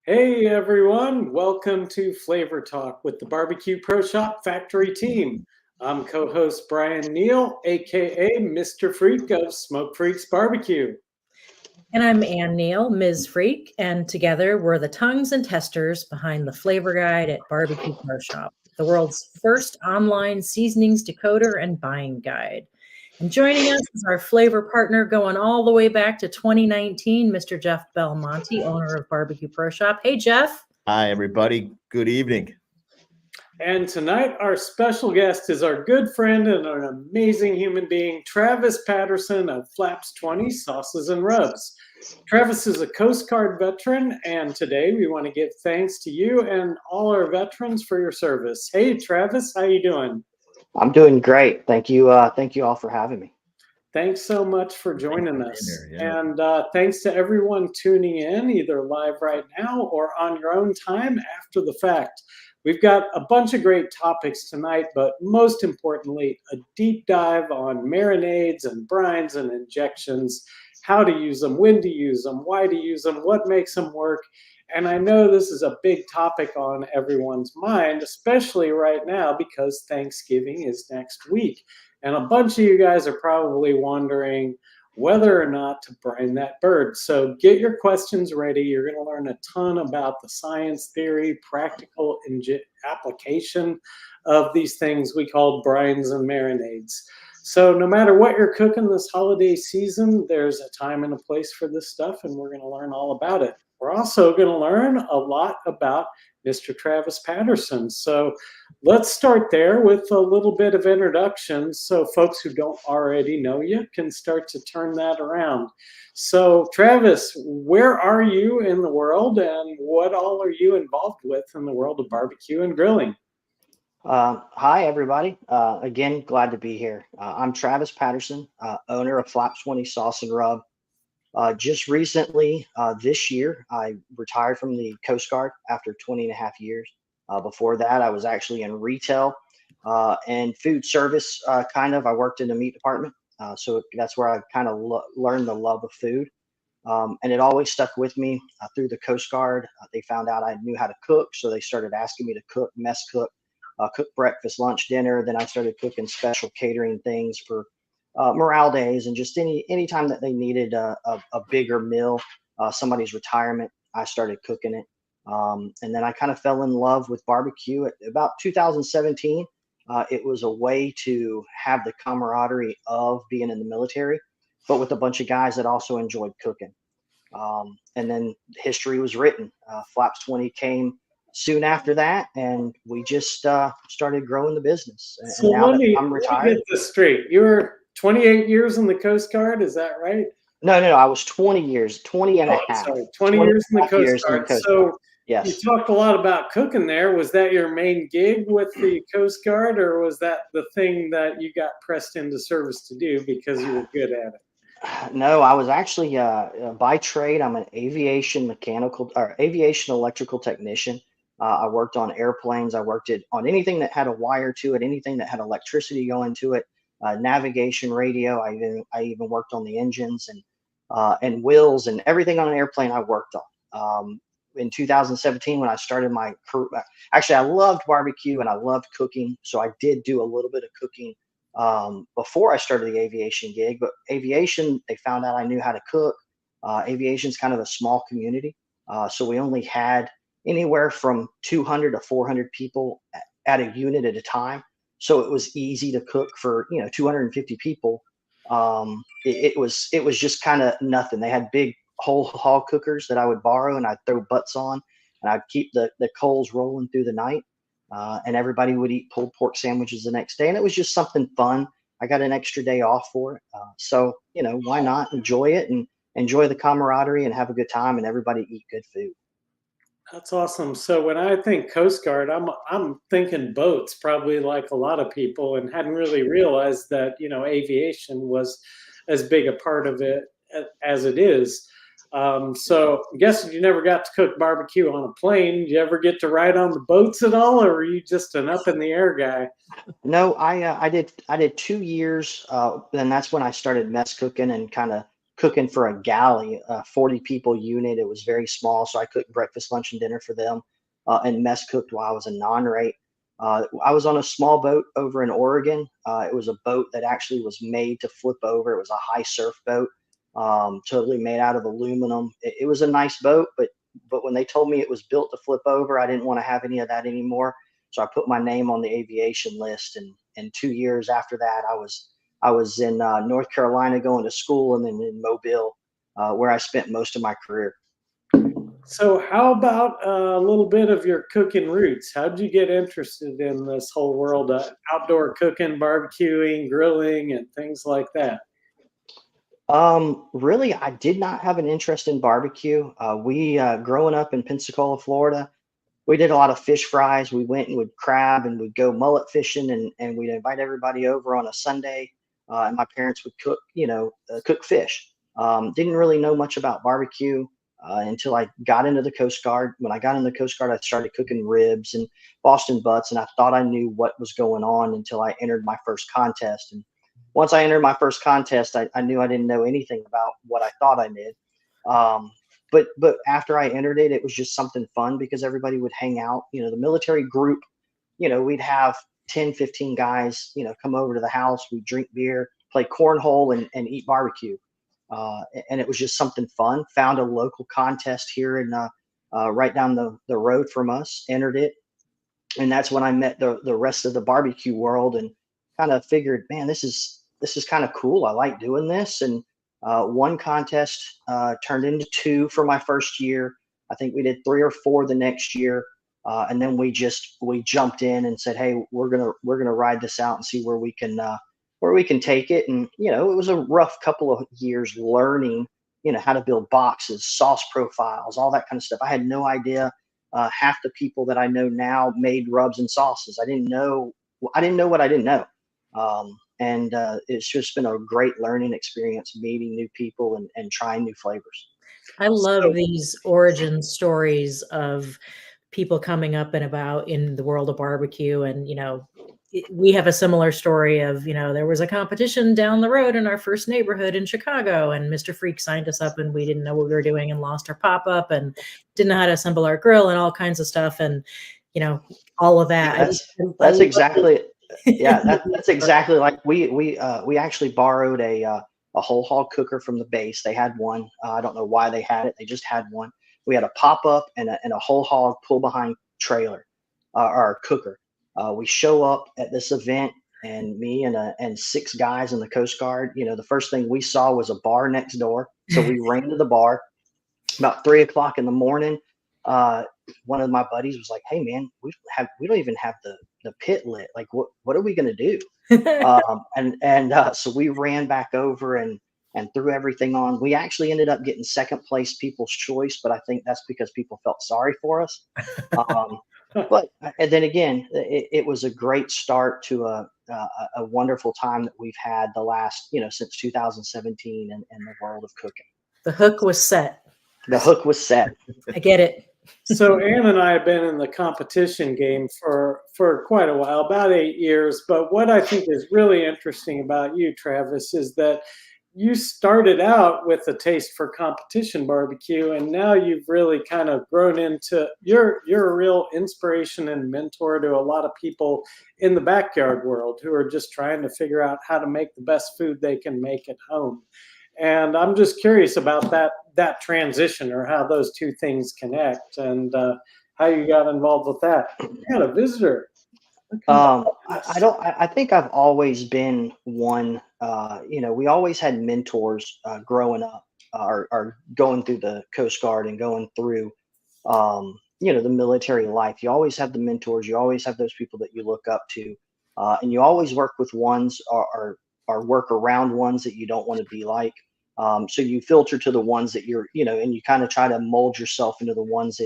Hey everyone, welcome to Flavor Talk with the Barbecue Pro Shop Factory team. I'm co-host Brian Neale, aka Mr. Freak of Smoke Freaks Barbecue. And I'm Ann Neale, Ms. Freak, and together we're the tongues and testers behind the flavor guide at Barbecue Pro Shop, the world's first online seasonings decoder and buying guide. And joining us is our flavor partner going all the way back to 2019, Mr. Jeff Belmonte, owner of Barbecue Pro Shop. Hey, Jeff. Hi, everybody. Good evening. And tonight our special guest is our good friend and an amazing human being, Travis Patterson of FLAPS 20 Sauces and Rubs. Travis is a Coast Guard veteran, and today we want to give thanks to you and all our veterans for your service. Hey, Travis, how you doing? I'm doing great. Thank you. Thank you all for having me. Thanks so much for joining us. Yeah. And thanks to everyone tuning in, either live right now or on your own time after the fact. We've got a bunch of great topics tonight, but most importantly, a deep dive on marinades and brines and injections, how to use them, when to use them, why to use them, what makes them work. And I know this is a big topic on everyone's mind, especially right now because Thanksgiving is next week. And a bunch of you guys are probably wondering whether or not to brine that bird. So get your questions ready. You're going to learn a ton about the science, theory, practical application of these things we call brines and marinades. So no matter what you're cooking this holiday season, there's a time and a place for this stuff, and we're going to learn all about it. We're also going to learn a lot about Mr. Travis Patterson. So let's start there with a little bit of introduction so folks who don't already know you can start to turn that around. So Travis, where are you in the world and what all are you involved with in the world of barbecue and grilling? Hi, everybody. Again, glad to be here. I'm Travis Patterson, owner of FLAPS 20 Sauce and Rub. Just recently, this year, I retired from the Coast Guard after 20 and a half years. Before that, I was actually in retail and food service, I worked in the meat department. So that's where I kind of learned the love of food. And it always stuck with me through the Coast Guard. They found out I knew how to cook, so they started asking me to cook, mess cook, cook breakfast, lunch, dinner. Then I started cooking special catering things for morale days and just any time that they needed a bigger meal, somebody's retirement. I started cooking it. And then I kind of fell in love with barbecue at about 2017. It was a way to have the camaraderie of being in the military, but with a bunch of guys that also enjoyed cooking. And then history was written. FLAPS 20 came soon after that, and we just started growing the business. So and now let me I'm retired. get this straight. You were 28 years in the Coast Guard, is that right? No, I was 20 years, 20 and a half. Sorry, 20 years in the Coast Guard. So yes. you talked a lot about cooking there. Was that your main gig with the Coast Guard, or was that the thing that you got pressed into service to do because you were good at it? No, I was actually by trade. I'm an aviation electrical technician. I worked on airplanes. I worked on anything that had a wire to it, anything that had electricity going to it, navigation, radio. I even worked on the engines and wheels and everything on an airplane I worked on. In 2017, when I started my career, actually, I loved barbecue and I loved cooking. So I did do a little bit of cooking before I started the aviation gig. But aviation, they found out I knew how to cook. Aviation's kind of a small community. So we only had anywhere from 200 to 400 people at a unit at a time. So it was easy to cook for 250 people. It was just kind of nothing. They had big whole hog cookers that I would borrow, and I'd throw butts on, and I'd keep the coals rolling through the night. And everybody would eat pulled pork sandwiches the next day, and it was just something fun. I got an extra day off for it, so why not enjoy it and enjoy the camaraderie and have a good time, and everybody eat good food. That's awesome. So when I think Coast Guard, I'm thinking boats, probably like a lot of people, and hadn't really realized that aviation was as big a part of it as it is. So I'm guessing you never got to cook barbecue on a plane. Did you ever get to ride on the boats at all, or were you just an up in the air guy? No, I did 2 years, and that's when I started mess cooking and kind of cooking for a galley, a 40 people unit. It was very small. So I cooked breakfast, lunch, and dinner for them, and mess cooked while I was a non-rate. I was on a small boat over in Oregon. It was a boat that actually was made to flip over. It was a high surf boat, totally made out of aluminum. It was a nice boat, but when they told me it was built to flip over, I didn't want to have any of that anymore. So I put my name on the aviation list, and 2 years after that, I was in North Carolina going to school, and then in Mobile, where I spent most of my career. So how about a little bit of your cooking roots? How did you get interested in this whole world of outdoor cooking, barbecuing, grilling, and things like that? Really, I did not have an interest in barbecue. We growing up in Pensacola, Florida, we did a lot of fish fries. We went and would crab and would go mullet fishing, and we'd invite everybody over on a Sunday. And my parents would cook, cook fish. Didn't really know much about barbecue until I got into the Coast Guard. When I got in the Coast Guard, I started cooking ribs and Boston butts, and I thought I knew what was going on until I entered my first contest. And once I entered my first contest, I knew I didn't know anything about what I thought I did. But after I entered it, it was just something fun because everybody would hang out. The military group, we'd have 10, 15 guys, come over to the house. We'd drink beer, play cornhole, and eat barbecue. And it was just something fun. Found a local contest here in right down the road from us, entered it. And that's when I met the rest of the barbecue world and kind of figured, man, this is kind of cool. I like doing this. And one contest turned into two for my first year. I think we did 3 or 4 the next year. And then we jumped in and said, hey, we're gonna ride this out and see where we can take it. And it was a rough couple of years learning how to build boxes, sauce profiles, all that kind of stuff. I had no idea. Half the people that I know now made rubs and sauces. I didn't know what I didn't know. And it's just been a great learning experience, meeting new people and trying new flavors. I love these origin stories of people coming up and about in the world of barbecue. And, we have a similar story of, there was a competition down the road in our first neighborhood in Chicago, and Mr. Freak signed us up and we didn't know what we were doing and lost our pop-up and didn't know how to assemble our grill and all kinds of stuff. And, all of that. That's exactly it. Yeah, that's exactly like we actually borrowed a whole hog cooker from the base. They had one. I don't know why they had it. They just had one. We had a pop up and a whole hog pull behind trailer, or cooker. We show up at this event, and me and 6 guys in the Coast Guard. The first thing we saw was a bar next door, so we ran to the bar. About 3 o'clock in the morning, one of my buddies was like, "Hey man, we don't even have the pit lit. Like, what are we gonna do?" So we ran back over and threw everything on. We actually ended up getting second place, People's Choice, but I think that's because people felt sorry for us. But and then again, it was a great start to a wonderful time that we've had the last since 2017 in the world of cooking. The hook was set. The hook was set. I get it. So Ann and I have been in the competition game for quite a while, about 8 years. But what I think is really interesting about you, Travis, is that you started out with a taste for competition barbecue, and now you've really kind of grown into you're a real inspiration and mentor to a lot of people in the backyard world who are just trying to figure out how to make the best food they can make at home. And I'm just curious about that transition, or how those two things connect, and how you got involved with that. You got a visitor. I think I've always been one. We always had mentors growing up, or going through the Coast Guard and going through, the military life. You always have the mentors. You always have those people that you look up to, and you always work with ones or work around ones that you don't want to be like. So you filter to the ones that you're, and you kind of try to mold yourself into the ones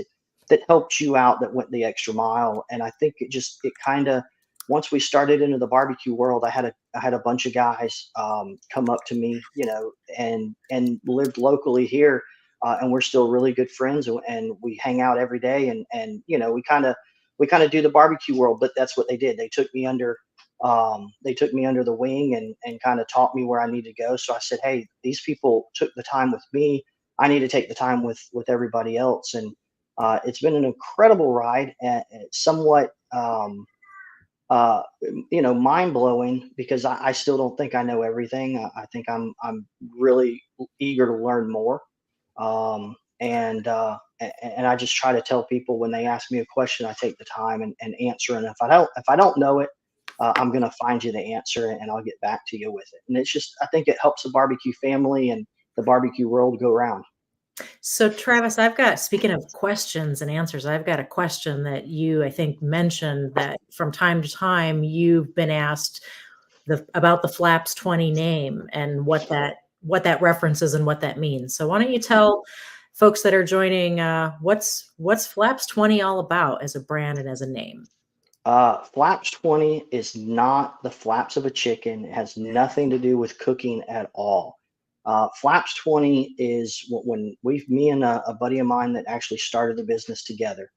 that helped you out, that went the extra mile. And I think it kind of, once we started into the barbecue world, I had a bunch of guys come up to me, and lived locally here, and we're still really good friends, and we hang out every day, and we kind of do the barbecue world. But that's what they did. They took me under They took me under the wing and kind of taught me where I need to go. So I said, hey, these people took the time with me. I need to take the time with everybody else. And it's been an incredible ride, and somewhat mind blowing, because I still don't think I know everything. I think I'm really eager to learn more. And I just try to tell people when they ask me a question, I take the time and answer. And if I don't know it, I'm going to find you the answer and I'll get back to you with it. And it's just, I think it helps the barbecue family and the barbecue world go around. So Travis, speaking of questions and answers, I've got a question that you, I think, mentioned that from time to time you've been asked about the FLAPS 20 name and what that references and what that means. So why don't you tell folks that are joining what's FLAPS 20 all about as a brand and as a name? FLAPS 20 is not the flaps of a chicken. It has nothing to do with cooking at all. FLAPS 20 is when me and a buddy of mine that actually started the business together.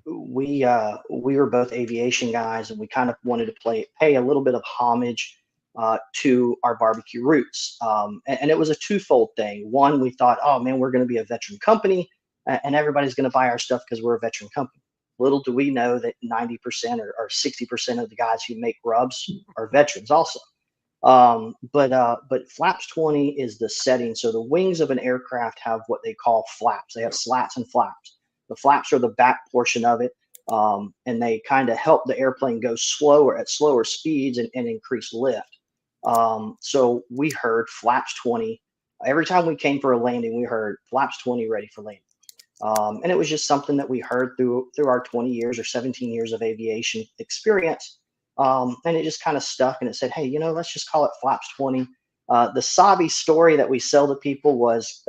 We were both aviation guys, and we kind of wanted to pay a little bit of homage to our barbecue roots. And it was a twofold thing. One, we thought, oh man, we're going to be a veteran company, and everybody's going to buy our stuff because we're a veteran company. Little do we know that 90% or 60% of the guys who make rubs are veterans also. But FLAPS 20 is the setting. So the wings of an aircraft have what they call flaps. They have slats and flaps. The flaps are the back portion of it, and they kind of help the airplane go at slower speeds and increase lift. So we heard FLAPS 20. Every time we came for a landing, we heard FLAPS 20 ready for landing. And it was just something that we heard through our 20 years or 17 years of aviation experience. And it just kind of stuck, and it said, hey, let's just call it FLAPS 20. The Sabi story that we sell to people was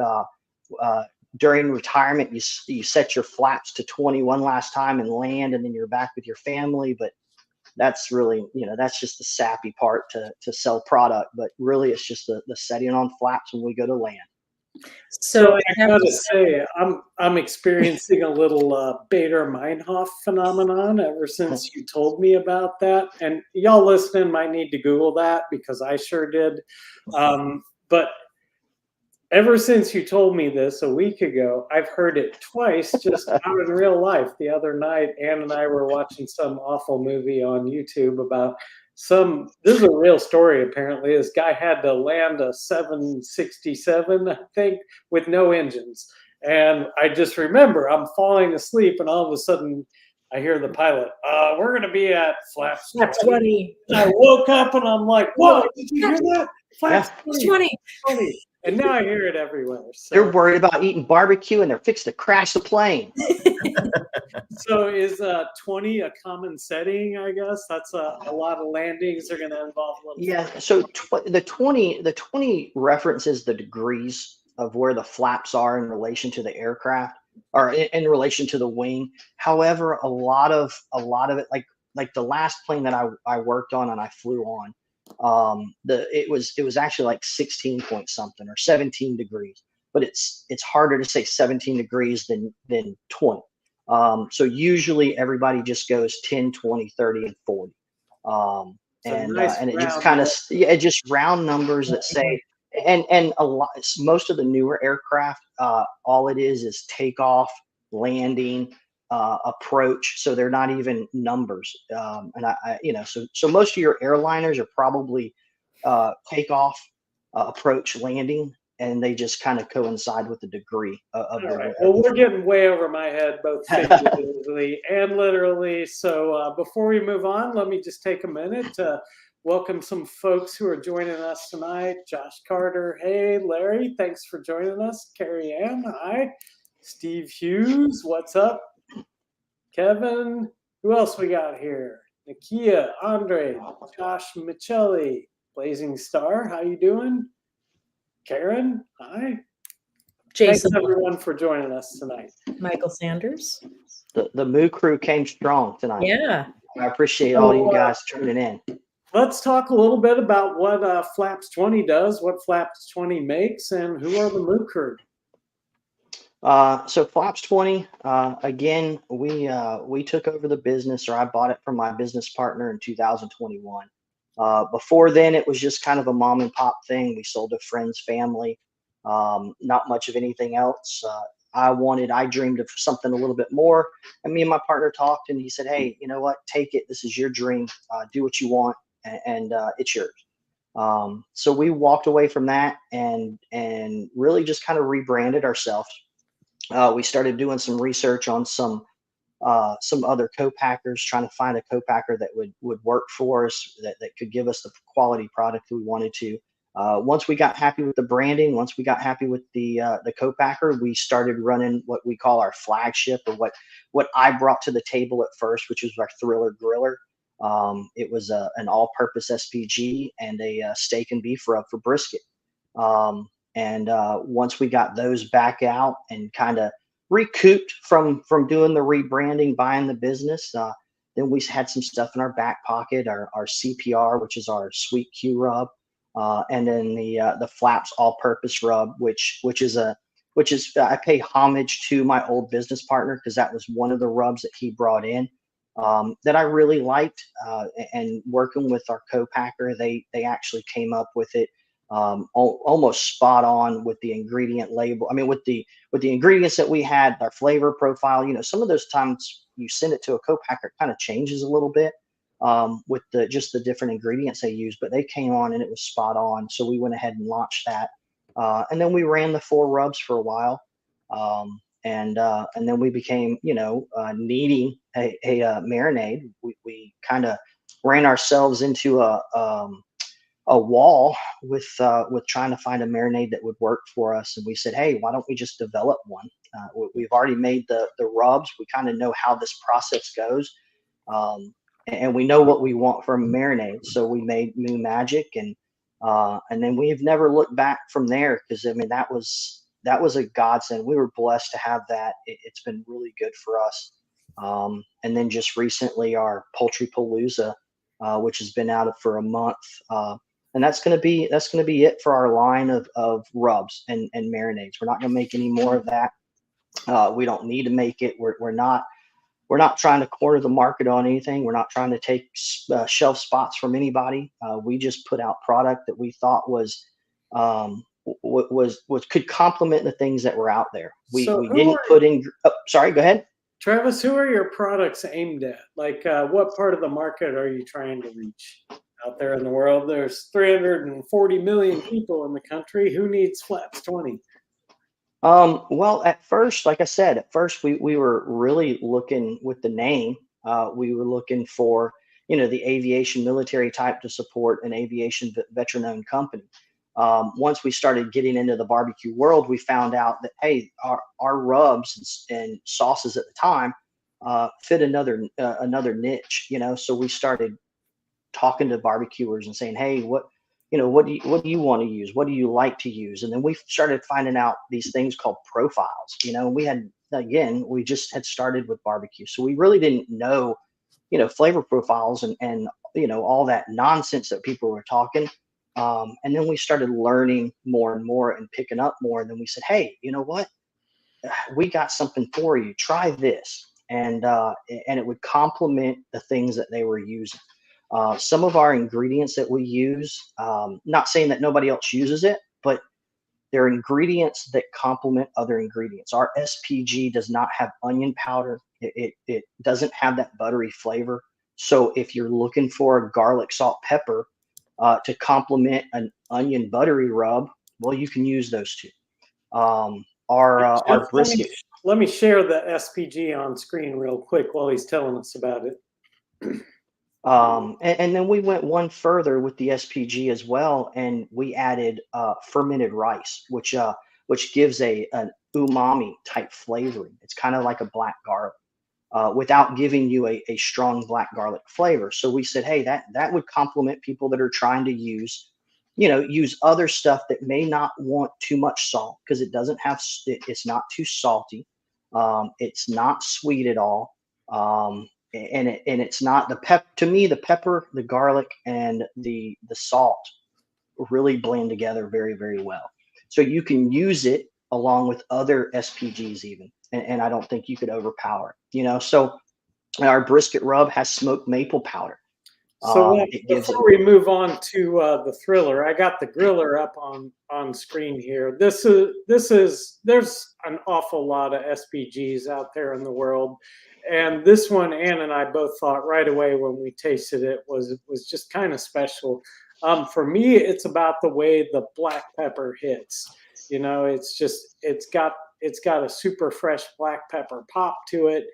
during retirement, you set your flaps to 20 one last time and land, and then you're back with your family. But that's really, that's just the sappy part to sell product. But really, it's just the setting on flaps when we go to land. So I gotta say, I'm experiencing a little Bader-Meinhof phenomenon ever since you told me about that. And y'all listening might need to Google that, because I sure did. But ever since you told me this a week ago, I've heard it twice just out in real life. The other night, Ann and I were watching some awful movie on YouTube about this is a real story, apparently. This guy had to land a 767, I think, with no engines. And I just remember I'm falling asleep, and all of a sudden I hear the pilot, we're going to be at FLAPS 20. I woke up and I'm like, whoa, did you hear that? FLAPS 20. And now I hear it everywhere. So. They're worried about eating barbecue, and they're fixed to crash the plane. So is 20 a common setting? I guess that's a lot of landings are going to involve a little. Yeah. So the 20 references the degrees of where the flaps are in relation to the aircraft, or in relation to the wing. However, a lot of it, like the last plane that I worked on and I flew on, it was actually like 16 point something or 17 degrees, but it's harder to say 17 degrees than 20. So usually everybody just goes 10, 20, 30, and 40. And it just kind of, just round numbers that say, and most of the newer aircraft, all it is takeoff, landing, approach. So they're not even numbers. And so most of your airliners are probably takeoff, approach, landing, and they just kind of coincide with the degree of all right. Well, we're getting way over my head, both figuratively and literally. So before we move on, let me just take a minute to welcome some folks who are joining us tonight. Josh Carter, hey. Larry, thanks for joining us. Carrie Ann, hi. Steve Hughes, what's up? Kevin, who else we got here? Nakia, Andre, Josh Michelli, Blazing Star, how you doing? Karen, hi. Jason. Thanks everyone for joining us tonight. Michael Sanders. The Moo crew came strong tonight. Yeah. I appreciate all you guys tuning in. Let's talk a little bit about what FLAPS 20 does, what FLAPS 20 makes, and who are the Moo crew. So Flaps 20, again, we took over the business, or I bought it from my business partner in 2021. Before then, it was just kind of a mom and pop thing. We sold to friends, family, not much of anything else. I dreamed of something a little bit more. And me and my partner talked, and he said, "Hey, you know what? Take it. This is your dream. Do what you want, and it's yours." So we walked away from that and really just kind of rebranded ourselves. We started doing some research on some other co-packers, trying to find a co-packer that would work for us, that could give us the quality product we wanted to. Once we got happy with the branding, once we got happy with the co-packer, we started running what we call our flagship, or what I brought to the table at first, which was our Thriller Griller. It was an all-purpose SPG and a steak and beef rub for brisket. And once we got those back out and kind of recouped from doing the rebranding, buying the business, then we had some stuff in our back pocket, our CPR, which is our sweet Q rub, and then the Flaps all-purpose rub, which is I pay homage to my old business partner, because that was one of the rubs that he brought in, that I really liked. And working with our co-packer, they actually came up with it almost spot on with the ingredient label. I mean, with the ingredients that we had, our flavor profile. Some of those times you send it to a co-packer, it kind of changes a little bit with just the different ingredients they use, but they came on and it was spot on. So we went ahead and launched that, and then we ran the 4 rubs for a while, and then we became needing a marinade. We kind of ran ourselves into a wall with trying to find a marinade that would work for us, and we said, hey, why don't we just develop one? We've already made the rubs. We kind of know how this process goes, and we know what we want from a marinade. So we made Moo Magic, and then we've never looked back from there, because I mean that was a godsend. We were blessed to have that. It's been really good for us. And then just recently, our Poultry Palooza, which has been out for a month. And that's going to be it for our line of rubs and marinades. We're not going to make any more of that. We don't need to make it. We're not trying to corner the market on anything. We're not trying to take shelf spots from anybody. We just put out product that we thought could complement the things that were out there. We didn't put in. Oh, sorry, go ahead, Travis. Who are your products aimed at? Like, what part of the market are you trying to reach? Out there in the world, there's 340 million people in the country. Who needs Flaps 20? Well, at first, like I said, we were really looking with the name. We were looking for, the aviation military type to support an aviation veteran-owned company. Once we started getting into the barbecue world, we found out that, hey, our rubs and sauces at the time fit another niche. So we started talking to barbecuers and saying, hey, what do you want to use? What do you like to use? And then we started finding out these things called profiles. We just had started with barbecue, so we really didn't know, flavor profiles and all that nonsense that people were talking. And then we started learning more and more and picking up more. And then we said, hey, you know what? We got something for you. Try this. And it would complement the things that they were using. Some of our ingredients that we use, not saying that nobody else uses it, but they're ingredients that complement other ingredients. Our SPG does not have onion powder. It doesn't have that buttery flavor. So if you're looking for a garlic, salt, pepper to complement an onion buttery rub, well, you can use those two. Our brisket. Let me share the SPG on screen real quick while he's telling us about it. And then we went one further with the SPG as well, and we added fermented rice, which gives an umami type flavoring. It's kind of like a black garlic, without giving you a strong black garlic flavor. So we said, hey, that would complement people that are trying to use other stuff that may not want too much salt, because it doesn't have, it's not too salty. It's not sweet at all. And it's not to me, the pepper, the garlic, and the salt really blend together very, very well. So you can use it along with other SPGs even. And I don't think you could overpower it, So our brisket rub has smoked maple powder. So It gives before we move on to the thriller, I got the griller up on screen here. There's an awful lot of SPGs out there in the world, and this one Ann and I both thought right away when we tasted it was just kind of special. For me, it's about the way the black pepper hits. It's got a super fresh black pepper pop to it,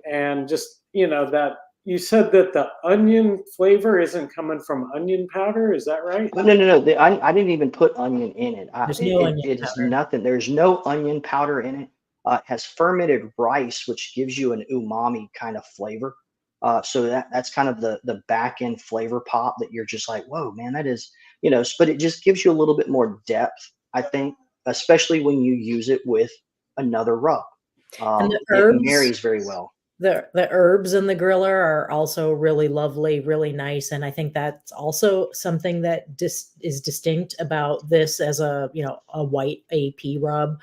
and just that. You said that the onion flavor isn't coming from onion powder. Is that right? No. I didn't even put onion in it. There's no onion It is powder. nothing. There's no onion powder in it. It has fermented rice, which gives you an umami kind of flavor. So that's kind of the back end flavor pop that you're just like, whoa, man, that is, but it just gives you a little bit more depth, I think, especially when you use it with another rub. And the herbs, it marries very well. The herbs in the griller are also really lovely, really nice. And I think that's also something that is distinct about this as a white AP rub.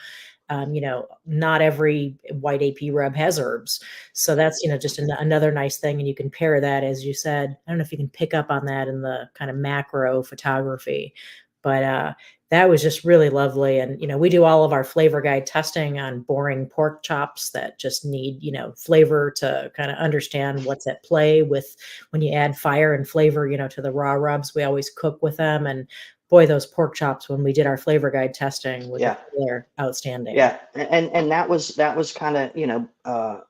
Not every white AP rub has herbs. So that's, just another nice thing. And you can pair that, as you said. I don't know if you can pick up on that in the kind of macro photography, but that was just really lovely. And, we do all of our flavor guide testing on boring pork chops that just need, flavor to kind of understand what's at play with when you add fire and flavor, to the raw rubs. We always cook with them. And boy, those pork chops, when we did our flavor guide testing, they're outstanding. Yeah. And that was kind of,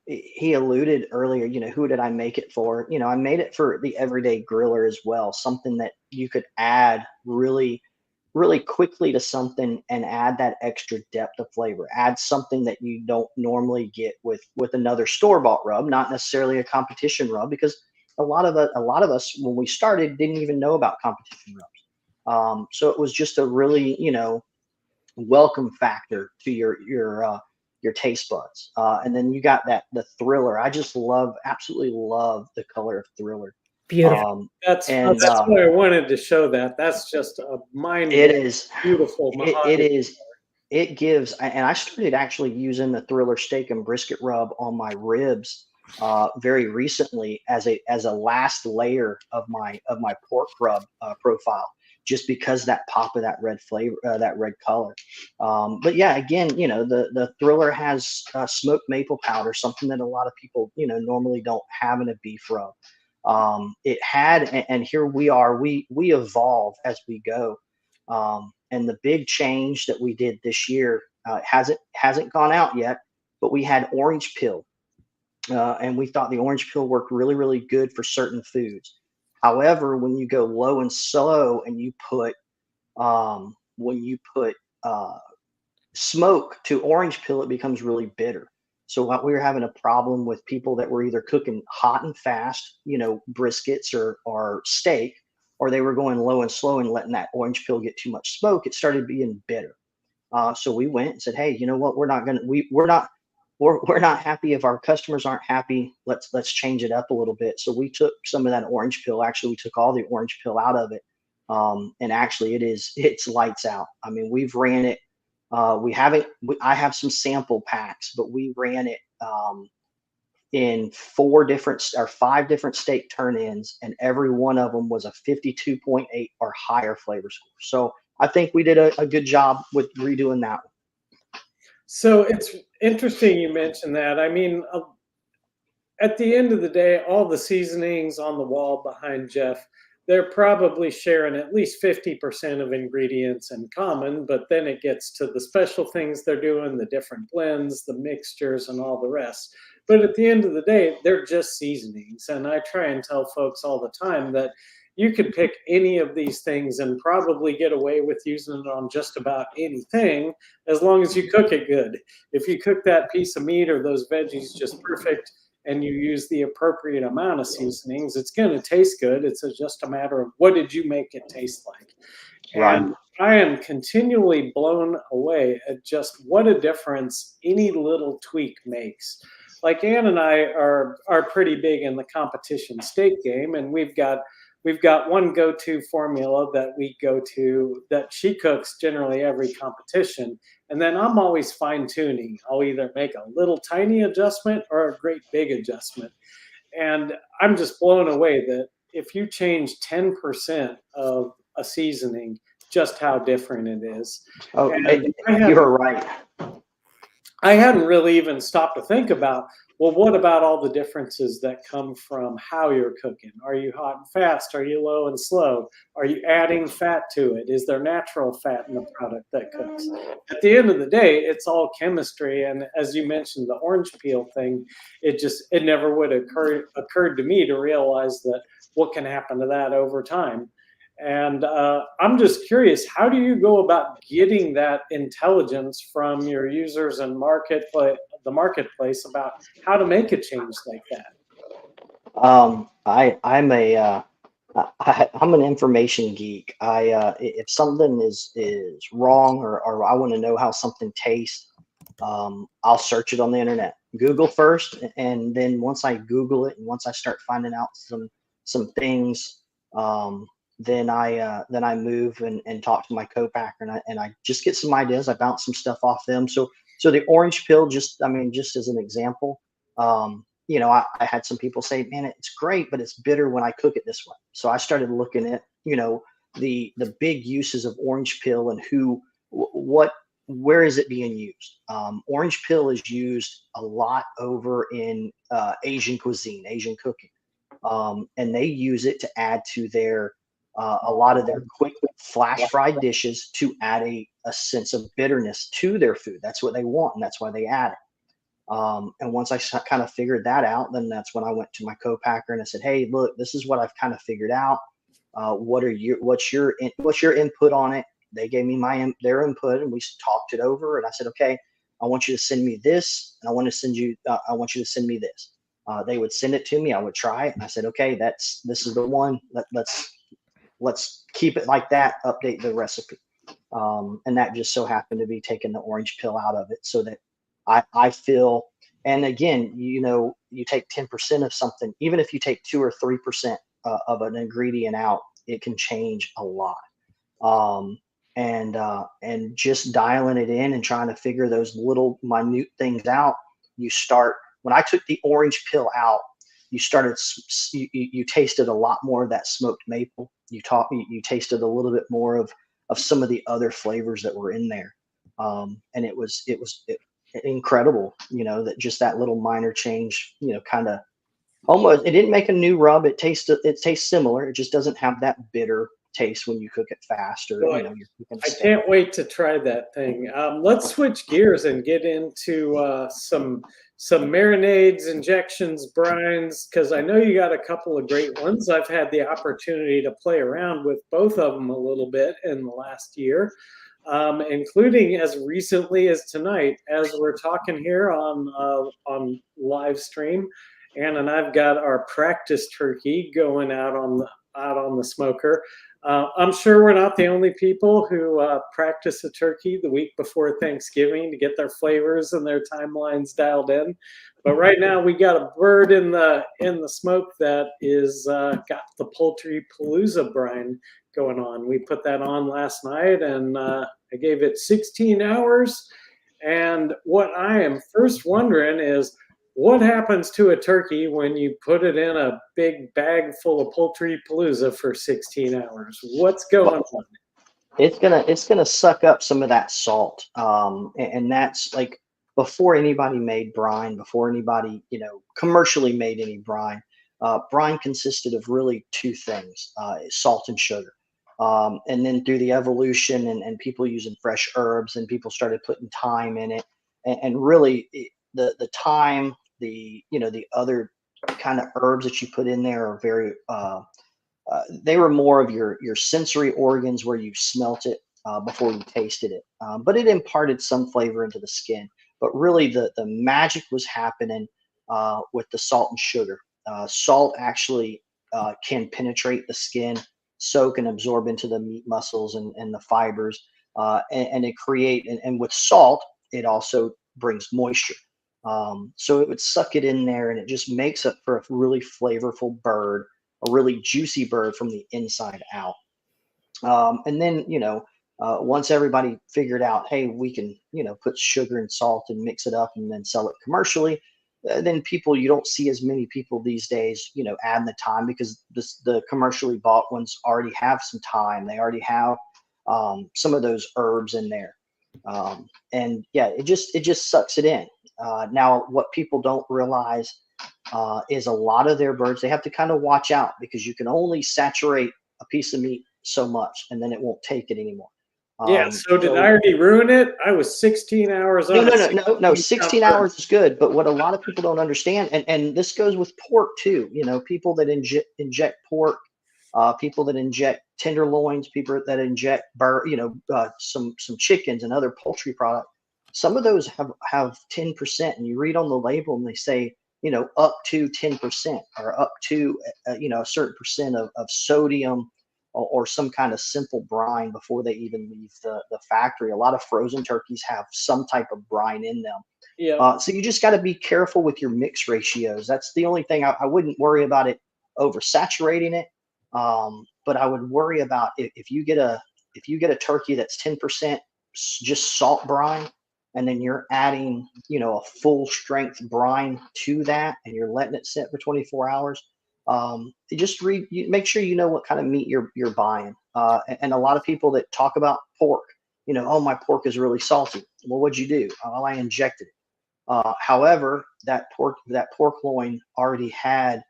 he alluded earlier, who did I make it for? I made it for the everyday griller as well. Something that you could add really quickly to something and add that extra depth of flavor, add something that you don't normally get with another store-bought rub, not necessarily a competition rub, because a lot of us when we started didn't even know about competition rubs. So it was just a really, welcome factor to your taste buds. And then you got the thriller. I just absolutely love the color of thriller. Beautiful. That's why I wanted to show that. That's just a It is beautiful. It is. It gives, and I started actually using the thriller steak and brisket rub on my ribs very recently as a last layer of my pork rub profile, just because that pop of that red flavor, that red color. But yeah, again, the thriller has smoked maple powder, something that a lot of people normally don't have in a beef rub. It had, and here we are, we evolve as we go. And the big change that we did this year hasn't gone out yet, but we had orange peel. And we thought the orange peel worked really, really good for certain foods. However, when you go low and slow and you put smoke to orange peel, it becomes really bitter. So what we were having a problem with people that were either cooking hot and fast, briskets or steak, or they were going low and slow and letting that orange peel get too much smoke. It started being bitter. So we went and said, hey, you know what? We're not happy if our customers aren't happy. Let's change it up a little bit. So we took some of that orange peel. Actually, we took all the orange peel out of it. And actually it's lights out. I mean, we've ran it. I have some sample packs, but we ran it in 5 different steak turn-ins, and every one of them was a 52.8 or higher flavor score. So I think we did a good job with redoing that one. So it's interesting you mentioned that. I mean, at the end of the day, all the seasonings on the wall behind Jeff, they're probably sharing at least 50% of ingredients in common, but then it gets to the special things they're doing, the different blends, the mixtures, and all the rest. But at the end of the day, they're just seasonings. And I try and tell folks all the time that you could pick any of these things and probably get away with using it on just about anything, as long as you cook it good. If you cook that piece of meat or those veggies just perfect, and you use the appropriate amount of seasonings, it's going to taste good. It's just a matter of what did you make it taste like. Right. And I am continually blown away at just what a difference any little tweak makes. Like Ann and I are pretty big in the competition steak game, and we've got we've got one go-to formula that we go to that she cooks generally every competition. And then I'm always fine-tuning. I'll either make a little tiny adjustment or a great big adjustment. And I'm just blown away that if you change 10% of a seasoning, just how different it is. Oh, And you're right. I hadn't really even stopped to think about, well, what about all the differences that come from how you're cooking? Are you hot and fast? Are you low and slow? Are you adding fat to it? Is there natural fat in the product that cooks? At the end of the day, it's all chemistry. And as you mentioned, the orange peel thing, it never would have occurred to me to realize that what can happen to that over time. And I'm just curious, how do you go about getting that intelligence from your users and the marketplace about how to make a change like that? I'm an information geek. If something is wrong or I want to know how something tastes, I'll search it on the internet. Google first, and then once I Google it and once I start finding out some things, then I move and talk to my co-packer and I just get some ideas. I bounce some stuff off them. So the orange peel, just as an example, I had some people say, man, it's great, but it's bitter when I cook it this way. So I started looking at, the big uses of orange peel and where is it being used? Orange peel is used a lot over in Asian cuisine, Asian cooking. And they use it to add to their a lot of their quick flash fried dishes to add a sense of bitterness to their food. That's what they want, and that's why they add it. And once I kind of figured that out, then that's when I went to my co-packer and I said, "Hey, look, this is what I've kind of figured out. What's your input on it?" They gave me their input, and we talked it over. And I said, "Okay, I want you to send me this, and I want you to send me this." They would send it to me. I would try it, and I said, "Okay, this is the one. Let's keep it like that. Update the recipe." And that just so happened to be taking the orange peel out of it, so that I feel. And again, you take 10% of something, even if you take 2 or 3% of an ingredient out, it can change a lot. And just dialing it in and trying to figure those little minute things out. When I took the orange peel out, you tasted a lot more of that smoked maple. You tasted a little bit more of some of the other flavors that were in there. And it was incredible, that just that little minor change, kind of almost, it didn't make a new rub. It tastes similar. It just doesn't have that bitter taste when you cook it fast or, Boy, you're cooking I steak. can't wait to try that thing. Let's switch gears and get into some marinades, injections, brines, because I know you got a couple of great ones. I've had the opportunity to play around with both of them a little bit in the last year, including as recently as tonight, as we're talking here on live stream. Ann and I've got our practice turkey going out on the smoker. I'm sure we're not the only people who practice a turkey the week before Thanksgiving to get their flavors and their timelines dialed in. But right now we got a bird in the smoke that is got the Poultry Palooza brine going on. We put that on last night, and I gave it 16 hours. And what I am first wondering is, what happens to a turkey when you put it in a big bag full of Poultry Palooza for 16 hours? What's going on? It's gonna suck up some of that salt. And that's like before anybody made brine, before anybody, commercially made any brine. Brine consisted of really two things, salt and sugar. And then through the evolution and people using fresh herbs, and people started putting thyme in it. And really the thyme, the other kind of herbs that you put in there are very, they were more of your sensory organs where you smelt it before you tasted it. But it imparted some flavor into the skin. But really the magic was happening with the salt and sugar. Salt actually can penetrate the skin, soak and absorb into the meat muscles and the fibers, and it and with salt, it also brings moisture. So it would suck it in there, and it just makes it for a really flavorful bird. a really juicy bird from the inside out. And then, once everybody figured out, hey, we can, put sugar and salt and mix it up and then sell it commercially, then you don't see as many people these days, adding the time, because the commercially bought ones already have some time. They already have some of those herbs in there. And yeah, it just sucks it in. Now, what people don't realize is a lot of their birds, they have to kind of watch out, because you can only saturate a piece of meat so much, and then it won't take it anymore. Yeah. So did I already ruin it? I was 16 hours on. No. 16 hours is good. But what a lot of people don't understand, and this goes with pork too. People that inject pork, people that inject tenderloins, people that inject some chickens and other poultry products. Some of those have 10%, and you read on the label and they say, up to 10% or up to a certain percent of sodium, or some kind of simple brine before they even leave the factory. A lot of frozen turkeys have some type of brine in them. Yeah. So you just got to be careful with your mix ratios. That's the only thing. I wouldn't worry about it oversaturating it. But I would worry about if you get a turkey that's 10% just salt brine, and then you're adding, a full strength brine to that, and you're letting it sit for 24 hours. Make sure you know what kind of meat you're buying. And a lot of people that talk about pork, oh, my pork is really salty. Well, what'd you do? Well, I injected it. However, that pork loin already had,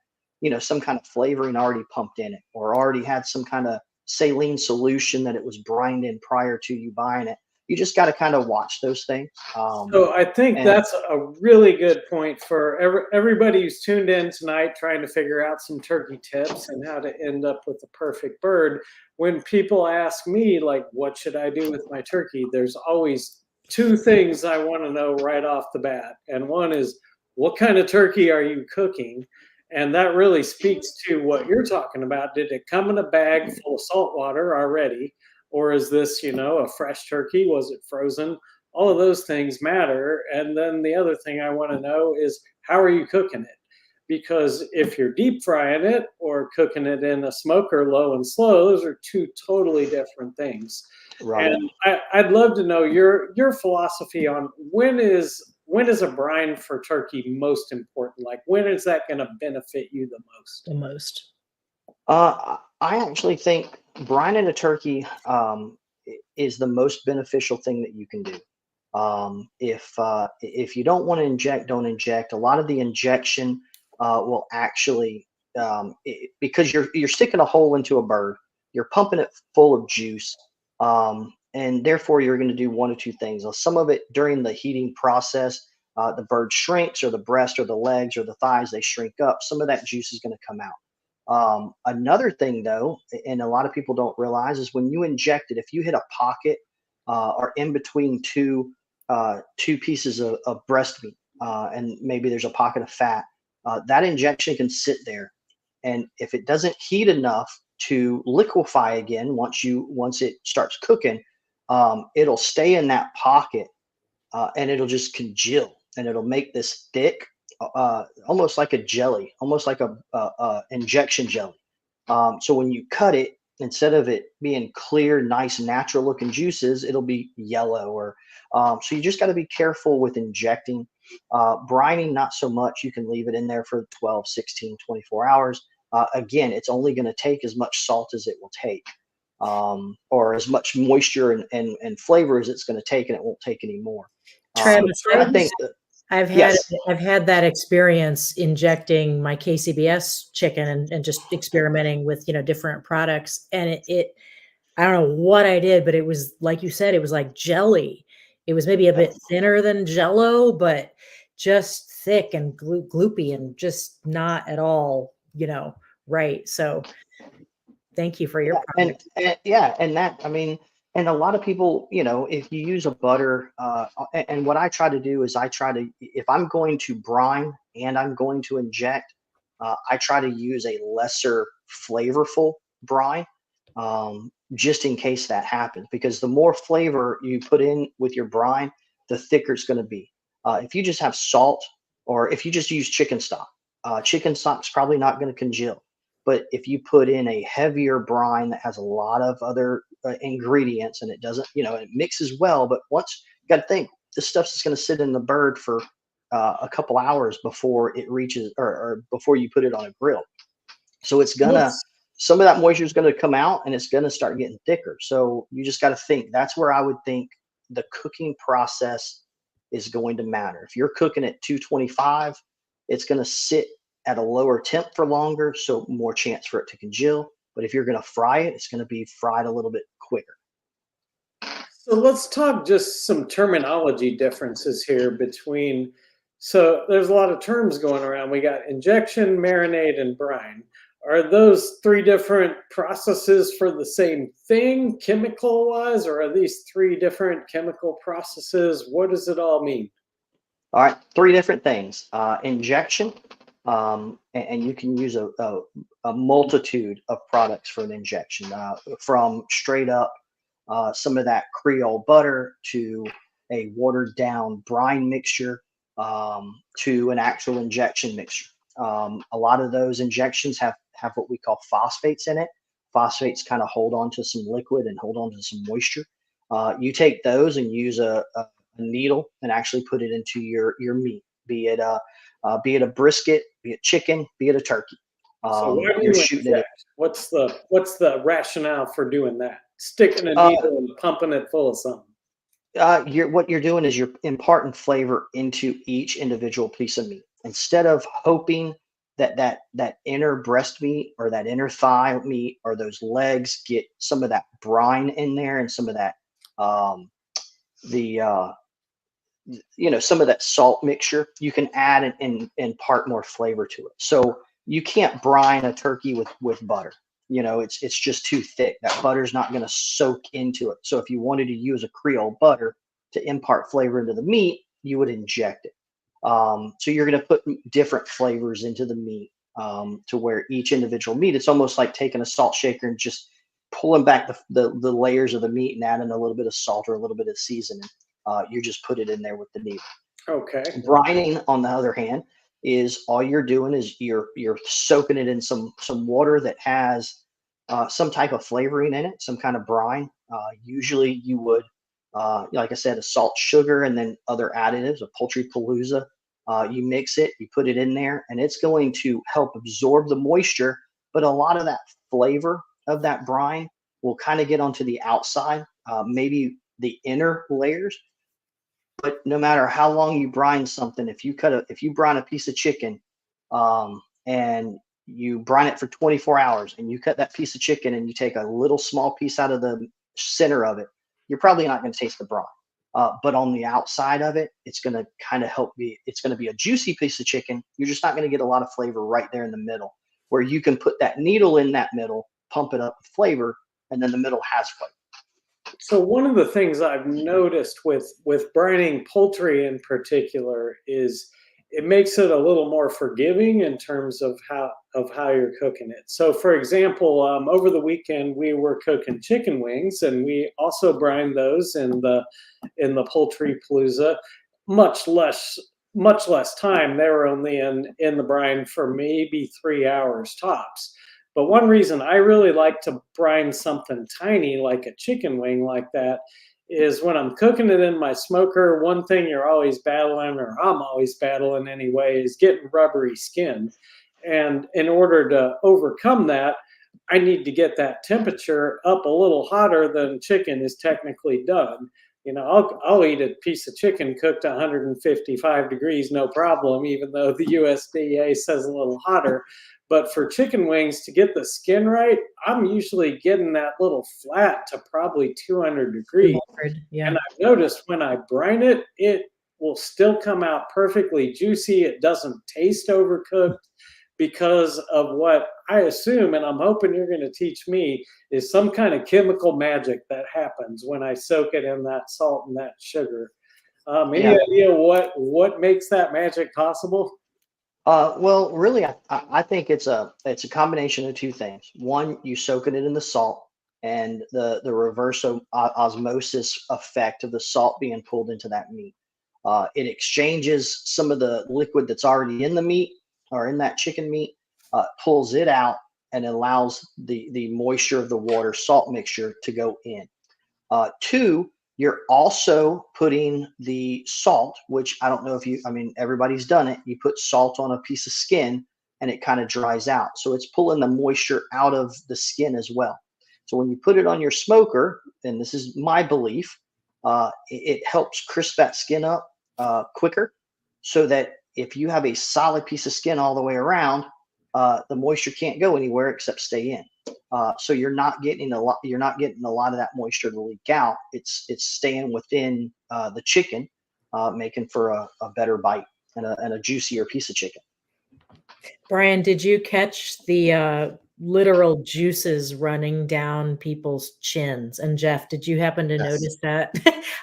some kind of flavoring already pumped in it, or already had some kind of saline solution that it was brined in prior to you buying it. You just got to kind of watch those things. So I think that's a really good point for everybody who's tuned in tonight, trying to figure out some turkey tips and how to end up with the perfect bird. When people ask me, like, what should I do with my turkey? There's always two things I want to know right off the bat. And one is, what kind of turkey are you cooking? And that really speaks to what you're talking about. Did it come in a bag full of salt water already? Or is this, a fresh turkey? Was it frozen? All of those things matter. And then the other thing I want to know is, how are you cooking it? Because if you're deep frying it or cooking it in a smoker low and slow, those are two totally different things. Right. And I'd love to know your philosophy on when is a brine for turkey most important? Like, when is that going to benefit you the most? The most. I actually think brining a turkey is the most beneficial thing that you can do. If you don't want to inject, don't inject. A lot of the injection will actually, because you're sticking a hole into a bird, you're pumping it full of juice, and therefore you're going to do one of two things. Some of it during the heating process, the bird shrinks, or the breast or the legs or the thighs, they shrink up. Some of that juice is going to come out. Another thing, though, and a lot of people don't realize, is when you inject it, if you hit a pocket or in between two pieces of breast meat, and maybe there's a pocket of fat, that injection can sit there. And if it doesn't heat enough to liquefy again, once it starts cooking, it'll stay in that pocket, and it'll just congeal, and it'll make this thick, almost like a jelly, almost like a injection jelly. So when you cut it, instead of it being clear, nice, natural looking juices, it'll be yellow. Or so you just got to be careful with injecting. Brining, not so much. You can leave it in there for 12, 16, 24 hours. Again, it's only going to take as much salt as it will take, or as much moisture and flavor as it's going to take, and it won't take any more. Travis, I think I've had that experience injecting my KCBS chicken and just experimenting with, different products. And it I don't know what I did, but it was, like you said, it was like jelly. It was maybe a bit thinner than Jello, but just thick and gloopy and just not at all, right. So thank you for your product. And a lot of people, if you use a butter, and what I try to do is if I'm going to brine and I'm going to inject, I try to use a lesser flavorful brine, just in case that happens, because the more flavor you put in with your brine, the thicker it's going to be. If you just have salt, or if you just use chicken stock's probably not going to congeal. But if you put in a heavier brine that has a lot of other ingredients, and it doesn't, it mixes well, but once you got to think, this stuff's just going to sit in the bird for a couple hours before it reaches, or before you put it on a grill. So it's gonna, some of that moisture is going to come out, and it's going to start getting thicker. So you just got to think. That's where I would think the cooking process is going to matter. If you're cooking at 225, it's going to sit at a lower temp for longer, so more chance for it to congeal. But if you're going to fry it, it's going to be fried a little bit quicker. So let's talk just some terminology differences here between, so there's a lot of terms going around. We got injection, marinade, and brine. Are those three different processes for the same thing chemical wise, or are these three different chemical processes? What does it all mean? All right, three different things. Injection, and you can use a multitude of products for an injection, from straight up some of that Creole butter to a watered down brine mixture, to an actual injection mixture. A lot of those injections have what we call phosphates in it. Phosphates kind of hold on to some liquid and hold on to some moisture. You take those and use a needle and actually put it into your meat, be it a brisket, be it chicken, be it a turkey. So why do You're you shooting it. What's the rationale for doing that? Sticking a needle and pumping it full of something. What you're doing is you're imparting flavor into each individual piece of meat, instead of hoping that inner breast meat or that inner thigh meat or those legs get some of that brine in there and some of that some of that salt mixture. You can add and impart more flavor to it. So you can't brine a turkey with butter. It's just too thick. That butter's not going to soak into it. So if you wanted to use a Creole butter to impart flavor into the meat, you would inject it. So you're going to put different flavors into the meat, to where each individual meat, it's almost like taking a salt shaker and just pulling back the layers of the meat and adding a little bit of salt or a little bit of seasoning. You just put it in there with the needle. Okay. Brining, on the other hand, is all you're doing is you're soaking it in some water that has some type of flavoring in it, some kind of brine. Usually you would, like I said, a salt, sugar, and then other additives, a Poultry Palooza. You mix it, you put it in there, and it's going to help absorb the moisture. But a lot of that flavor of that brine will kind of get onto the outside, maybe the inner layers. But no matter how long you brine something, if you brine a piece of chicken, and you brine it for 24 hours, and you cut that piece of chicken and you take a little small piece out of the center of it, you're probably not going to taste the brine. But on the outside of it, it's going to kind of it's going to be a juicy piece of chicken. You're just not going to get a lot of flavor right there in the middle, where you can put that needle in that middle, pump it up with flavor, and then the middle has flavor. So one of the things I've noticed with brining poultry in particular is it makes it a little more forgiving in terms of how you're cooking it. So for example, over the weekend we were cooking chicken wings, and we also brined those in the Poultry Palooza. Much less time. They were only in the brine for maybe 3 hours tops. But one reason I really like to brine something tiny like a chicken wing like that is when I'm cooking it in my smoker, one thing you're always battling, or I'm always battling anyway, is getting rubbery skin. And in order to overcome that, I need to get that temperature up a little hotter than chicken is technically done. I'll eat a piece of chicken cooked 155 degrees, no problem, even though the USDA says a little hotter. But for chicken wings, to get the skin right, I'm usually getting that little flat to probably 200 degrees. 200, yeah. And I've noticed when I brine it, it will still come out perfectly juicy. It doesn't taste overcooked, because of what I assume, and I'm hoping you're going to teach me, is some kind of chemical magic that happens when I soak it in that salt and that sugar. Any idea what makes that magic possible? Well, really, I think it's a combination of two things. One, you soaking it in the salt, and the reverse osmosis effect of the salt being pulled into that meat. It exchanges some of the liquid that's already in the meat, or in that chicken meat, pulls it out, and allows the moisture of the water salt mixture to go in. 2, you're also putting the salt, which I don't know if you, I mean, everybody's done it. You put salt on a piece of skin and it kind of dries out. So it's pulling the moisture out of the skin as well. So when you put it on your smoker, and this is my belief, it helps crisp that skin up quicker, so that if you have a solid piece of skin all the way around, the moisture can't go anywhere except stay in. So you're not getting a lot. You're not getting a lot of that moisture to leak out. It's staying within the chicken, making for a better bite and a juicier piece of chicken. Brian, did you catch the literal juices running down people's chins? And Jeff, did you happen to notice that?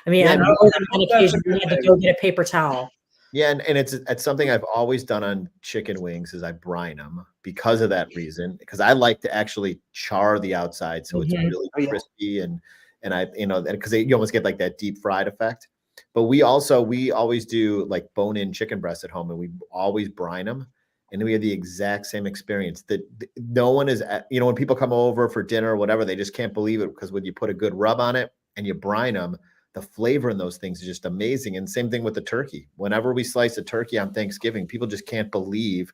I mean, Yeah, on more than one occasion, we had to go get a paper towel. Yeah, and it's something I've always done on chicken wings is I brine them because of that reason, because I like to actually char the outside so it's really crispy and I, you know, because you almost get like that deep fried effect. But we always do like bone-in chicken breasts at home, and we always brine them. And we have the exact same experience that no one is, you know, when people come over for dinner or whatever, they just can't believe it, because when you put a good rub on it and you brine them, the flavor in those things is just amazing. And same thing with the turkey. Whenever we slice a turkey on Thanksgiving, people just can't believe.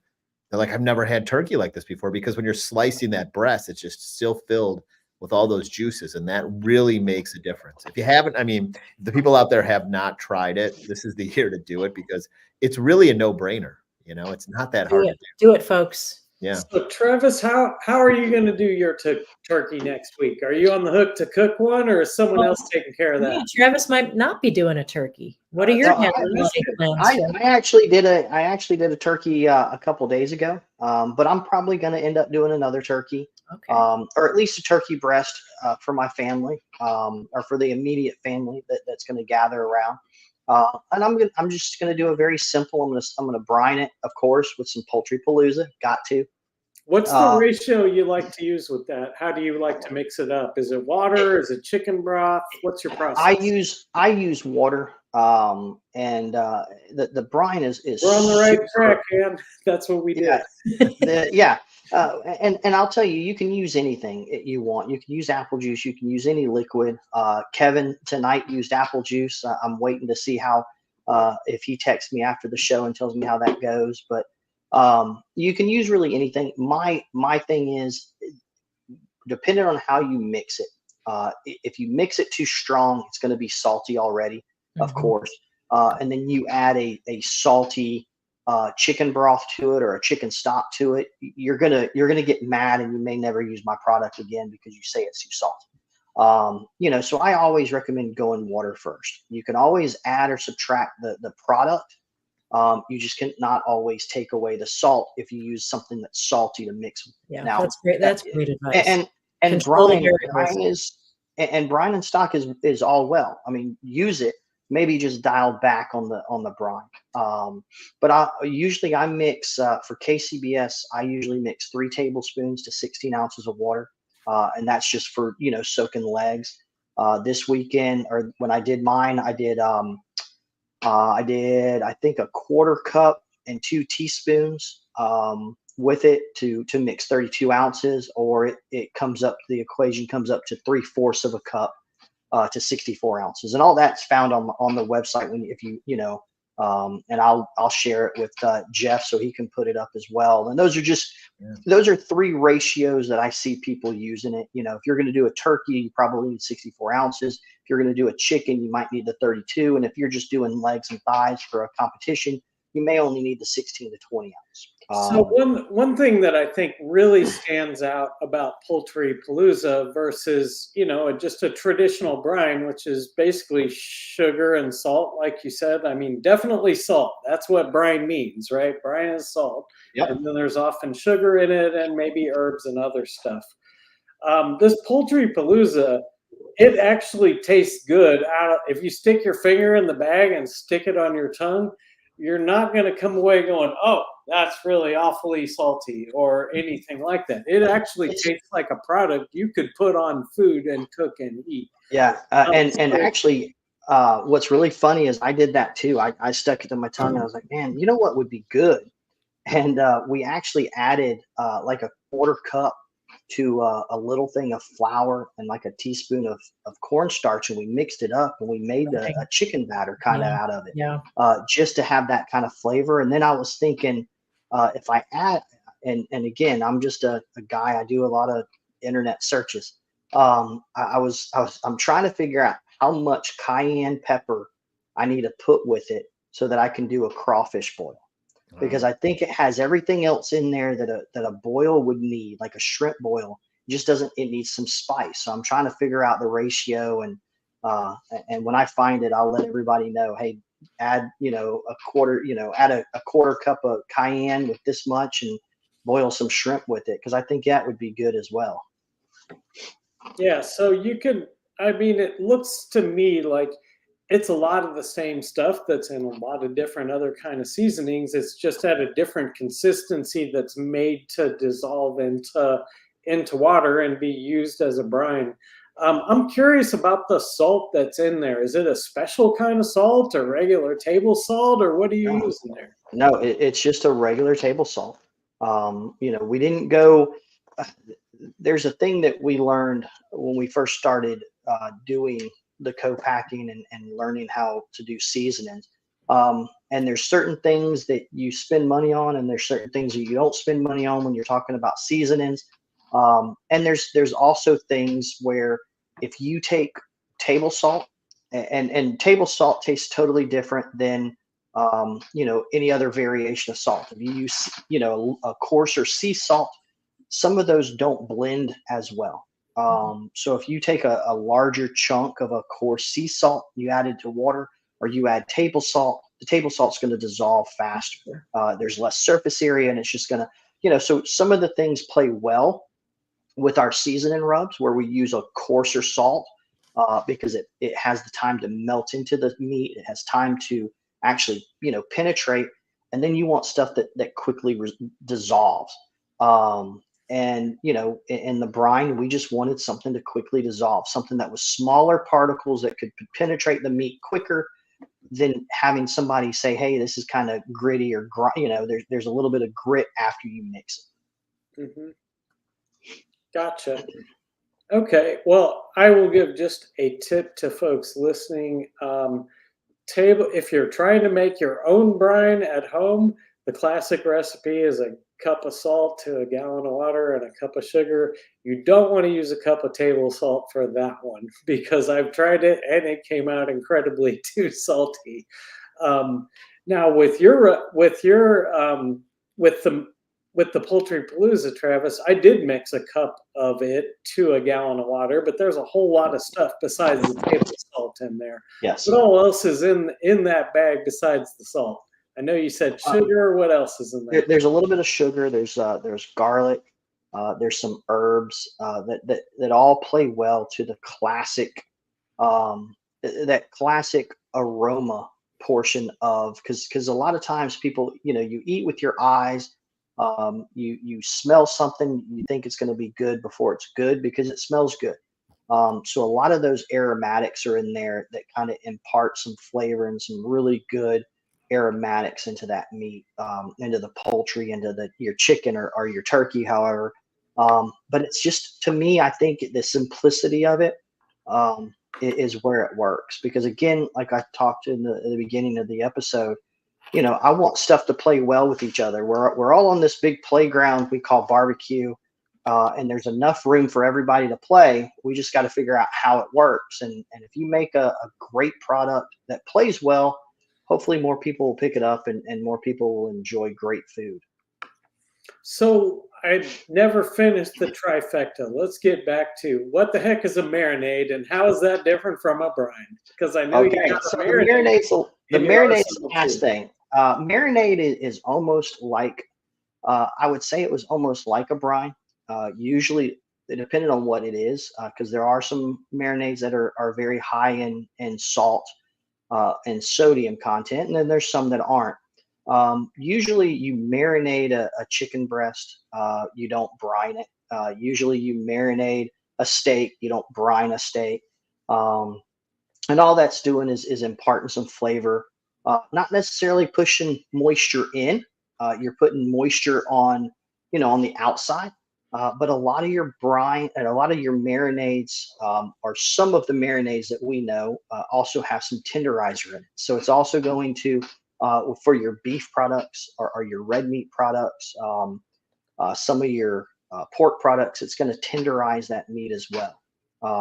They're like, I've never had turkey like this before, because when you're slicing that breast, it's just still filled with all those juices. And that really makes a difference. If you haven't, I mean, if the people out there have not tried it, this is the year to do it, because it's really a no-brainer. You know, it's not that hard to do. Do it, folks. Yeah. So Travis, how are you going to do your turkey next week? Are you on the hook to cook one, or is someone else taking care of that? Yeah, Travis might not be doing a turkey. What are your plans? I actually did a turkey a couple days ago, but I'm probably going to end up doing another turkey, or at least a turkey breast for my family, or for the immediate family that's going to gather around. And I'm just gonna do a very simple. I'm gonna brine it, of course, with some Poultry Palooza. Got to. What's the ratio you like to use with that? How do you like to mix it up? Is it water? Is it chicken broth? What's your process? I use water. And the brine is we're on the right track, man. That's what we did. And I'll tell you, you can use anything you want. You can use apple juice. You can use any liquid. Kevin tonight used apple juice. I'm waiting to see how, if he texts me after the show and tells me how that goes. But you can use really anything. My thing is, depending on how you mix it. If you mix it too strong, it's going to be salty already, of course. And then you add a salty chicken broth to it, or a chicken stock to it, you're gonna get mad, and you may never use my product again because you say it's too salty. You know, so I always recommend going water first. You can always add or subtract the product. You just cannot always take away the salt if you use something that's salty to mix. Yeah, now, that's great. That's great advice. And brine and stock is all well. I mean, use it. Maybe just dial back on the brine. But I mix for KCBS. I usually mix 3 tablespoons to 16 ounces of water, and that's just for, you know, soaking legs. This weekend, or when I did mine, I did I think a 1/4 cup and 2 teaspoons with it to mix 32 ounces, or it comes up, the equation comes up to 3/4 of a cup to 64 ounces, and all that's found on the website if you know, and I'll share it with Jeff so he can put it up as well. And those are 3 ratios that I see people using it. You know, if you're going to do a turkey, you probably need 64 ounces. If you're going to do a chicken, you might need the 32. And if you're just doing legs and thighs for a competition, you may only need the 16 to 20 ounce. So one thing that I think really stands out about Poultry Palooza versus, you know, just a traditional brine, which is basically sugar and salt, like you said. I mean, definitely salt. That's what brine means, right? Brine is salt. Yep. And then there's often sugar in it and maybe herbs and other stuff. This Poultry Palooza, it actually tastes good. If you stick your finger in the bag and stick it on your tongue, you're not going to come away going, oh, that's really awfully salty or anything like that. It actually tastes like a product you could put on food and cook and eat. Yeah. And actually, what's really funny is I did that too. I stuck it to my tongue and I was like, man, you know what would be good? And we actually added like a 1/4 cup to a little thing of flour and like a teaspoon of cornstarch, and we mixed it up and we made a chicken batter kind of out of it, just to have that kind of flavor. And then I was thinking, if I add, and again, I'm just a guy, I do a lot of internet searches. I'm trying to figure out how much cayenne pepper I need to put with it so that I can do a crawfish boil. Because I think it has everything else in there that a boil would need, like a shrimp boil. It just doesn't. It needs some spice. So I'm trying to figure out the ratio, and when I find it, I'll let everybody know. Hey, add a quarter. Add a quarter cup of cayenne with this much, and boil some shrimp with it, because I think that would be good as well. Yeah. So you can. I mean, it looks to me like it's a lot of the same stuff that's in a lot of different other kind of seasonings. It's just at a different consistency that's made to dissolve into water and be used as a brine. I'm curious about the salt that's in there. Is it a special kind of salt or regular table salt, or what do you use in there? No, it's just a regular table salt. We didn't go. There's a thing that we learned when we first started doing the co-packing and learning how to do seasonings. And there's certain things that you spend money on, and there's certain things that you don't spend money on when you're talking about seasonings. And there's also things where if you take table salt, and table salt tastes totally different than any other variation of salt. If you use a coarser sea salt, some of those don't blend as well. So if you take a larger chunk of a coarse sea salt, you add it to water, or you add table salt, the table salt's going to dissolve faster. There's less surface area, and it's just going to, so some of the things play well with our seasoning rubs where we use a coarser salt, because it has the time to melt into the meat. It has time to actually, penetrate. And then you want stuff that quickly dissolves. And, in the brine, we just wanted something to quickly dissolve, something that was smaller particles that could penetrate the meat quicker than having somebody say, hey, this is kind of gritty, or, there's a little bit of grit after you mix it. Mm-hmm. Gotcha. Okay. Well, I will give just a tip to folks listening. If you're trying to make your own brine at home, the classic recipe is a cup of salt to a gallon of water and a cup of sugar. You don't want to use a cup of table salt for that one, because I've tried it and it came out incredibly too salty. Now with the Poultry Palooza, Travis, I did mix a cup of it to a gallon of water, but there's a whole lot of stuff besides the table salt in there. Yes. What all else is in that bag besides the salt? I know you said sugar. What else is in there? There's a little bit of sugar. There's garlic. There's some herbs that all play well to the classic, that classic aroma portion of, because a lot of times people, you eat with your eyes. You smell something, you think it's going to be good before it's good because it smells good. So a lot of those aromatics are in there that kind of impart some flavor and some really good aromatics into that meat, into the poultry, into your chicken or your turkey, however. But it's just, to me, I think the simplicity of it is where it works. Because again, like I talked in the beginning of the episode, I want stuff to play well with each other. We're all on this big playground we call barbecue, and there's enough room for everybody to play. We just got to figure out how it works. And if you make a great product that plays well, hopefully more people will pick it up, and more people will enjoy great food. So I never finished the trifecta. Let's get back to what the heck is a marinade, and how is that different from a brine? Because I know you got so a marinade. The marinade is the last thing. Marinade is almost like, I would say it was almost like a brine. Usually, depending on what it is, because there are some marinades that are very high in salt and sodium content, and then there's some that aren't. Usually, you marinate a chicken breast. You don't brine it. Usually, you marinate a steak. You don't brine a steak. And all that's doing is imparting some flavor, not necessarily pushing moisture in. You're putting moisture on, on the outside. But a lot of your brine and a lot of your marinades, or some of the marinades that we know, also have some tenderizer in it. So it's also going to, for your beef products or your red meat products, some of your pork products, it's going to tenderize that meat as well.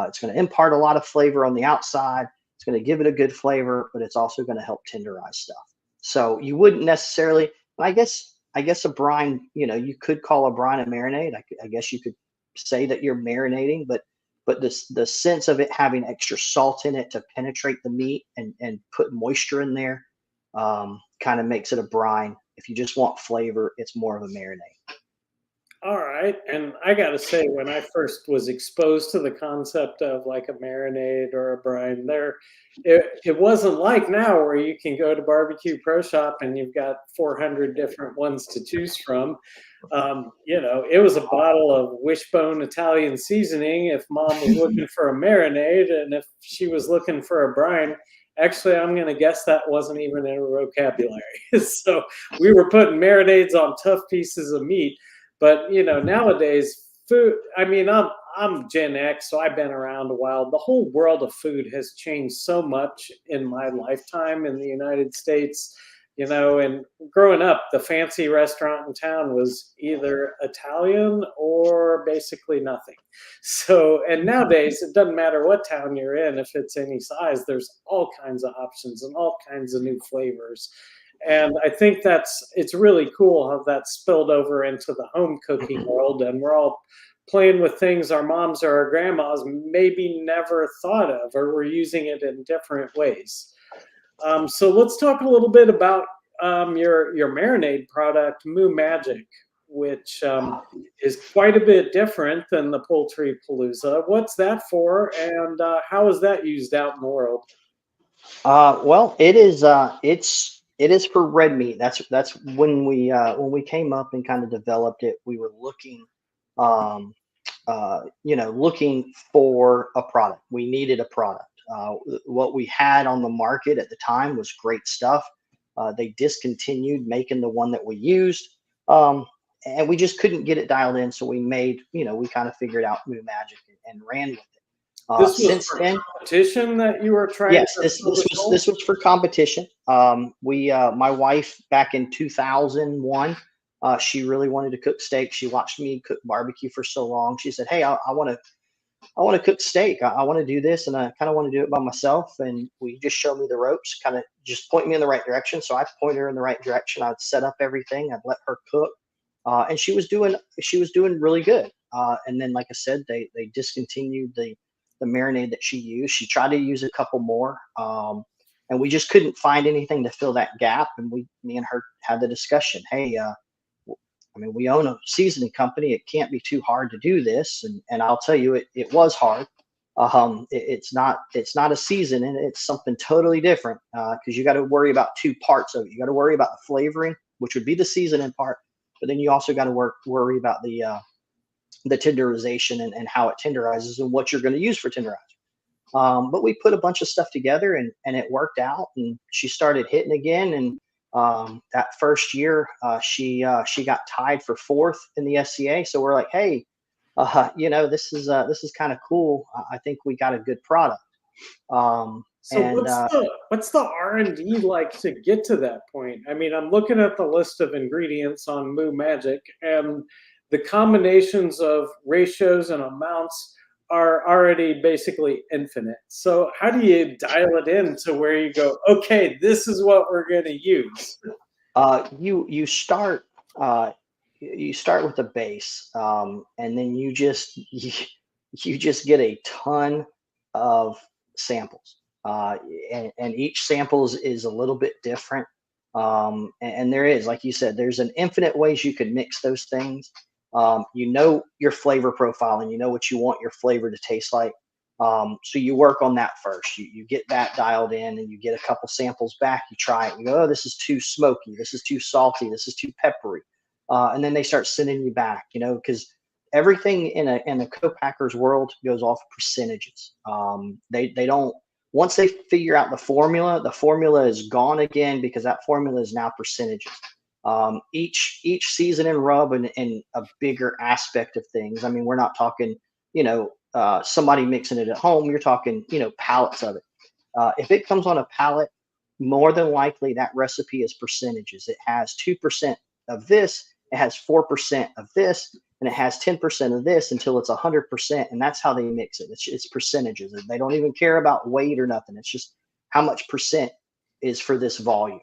It's going to impart a lot of flavor on the outside. It's going to give it a good flavor, but it's also going to help tenderize stuff. So you wouldn't necessarily, I guess a brine, you could call a brine a marinade. I guess you could say that you're marinating, but the sense of it having extra salt in it to penetrate the meat and put moisture in there, kind of makes it a brine. If you just want flavor, it's more of a marinade. All right. And I got to say, when I first was exposed to the concept of like a marinade or a brine, it wasn't like now where you can go to Barbecue Pro Shop and you've got 400 different ones to choose from. It was a bottle of Wishbone Italian seasoning if mom was looking for a marinade, and if she was looking for a brine, actually, I'm going to guess that wasn't even in her vocabulary. So we were putting marinades on tough pieces of meat. But nowadays, food. I mean, I'm Gen X, so I've been around a while. The whole world of food has changed so much in my lifetime in the United States. And growing up, the fancy restaurant in town was either Italian or basically nothing. So, and nowadays, it doesn't matter what town you're in, if it's any size, there's all kinds of options and all kinds of new flavors. And I think it's really cool how that spilled over into the home cooking world. And we're all playing with things our moms or our grandmas maybe never thought of, or we're using it in different ways. So let's talk a little bit about your marinade product, Moo Magic, which is quite a bit different than the Poultry Palooza. What's that for, and how is that used out in the world? Well, it is for red meat. That's when we came up and kind of developed it. We were looking, looking for a product. We needed a product. What we had on the market at the time was great stuff. They discontinued making the one that we used, and we just couldn't get it dialed in. So we made, we kind of figured out Moo Magic and ran with it. This was for competition that you were trying. Yes, this was for competition. My wife back in 2001, she really wanted to cook steak. She watched me cook barbecue for so long. She said, "Hey, I want to cook steak. I want to do this, and I kind of want to do it by myself." And we just showed me the ropes, kind of just point me in the right direction. So I point her in the right direction. I'd set up everything. I'd let her cook, and she was doing really good. And then, like I said, they discontinued the marinade that she used. She tried to use a couple more, and we just couldn't find anything to fill that gap. And me and her had the discussion. Hey, we own a seasoning company. It can't be too hard to do this. And I'll tell you, it was hard. It's not a seasoning. It's something totally different, because you got to worry about two parts of it. You got to worry about the flavoring, which would be the seasoning part, but then you also got to worry about the tenderization and how it tenderizes and what you're going to use for tenderizer. But we put a bunch of stuff together and it worked out, and she started hitting again. And that first year, she got tied for 4th in the SCA. So we're like, hey, this is kind of cool. I think we got a good product. What's the R&D like to get to that point? I mean, I'm looking at the list of ingredients on Moo Magic, and the combinations of ratios and amounts are already basically infinite. So how do you dial it in to where you go, okay, this is what we're going to use? You start with a base, and then you just get a ton of samples, and each sample is a little bit different. And there is, like you said, there's an infinite ways you could mix those things. Your flavor profile, and what you want your flavor to taste like. So you work on that first. You get that dialed in, and you get a couple samples back. You try it. You go, oh, this is too smoky. This is too salty. This is too peppery. And then they start sending you back. Because everything in a co-packer's world goes off percentages. They don't. Once they figure out the formula is gone again, because that formula is now percentages. Each season and rub and a bigger aspect of things. I mean, we're not talking, somebody mixing it at home. You're talking, pallets of it. If it comes on a pallet, more than likely that recipe is percentages. It has 2% of this, it has 4% of this, and it has 10% of this until it's 100%. And that's how they mix it. It's percentages. They don't even care about weight or nothing. It's just how much percent is for this volume.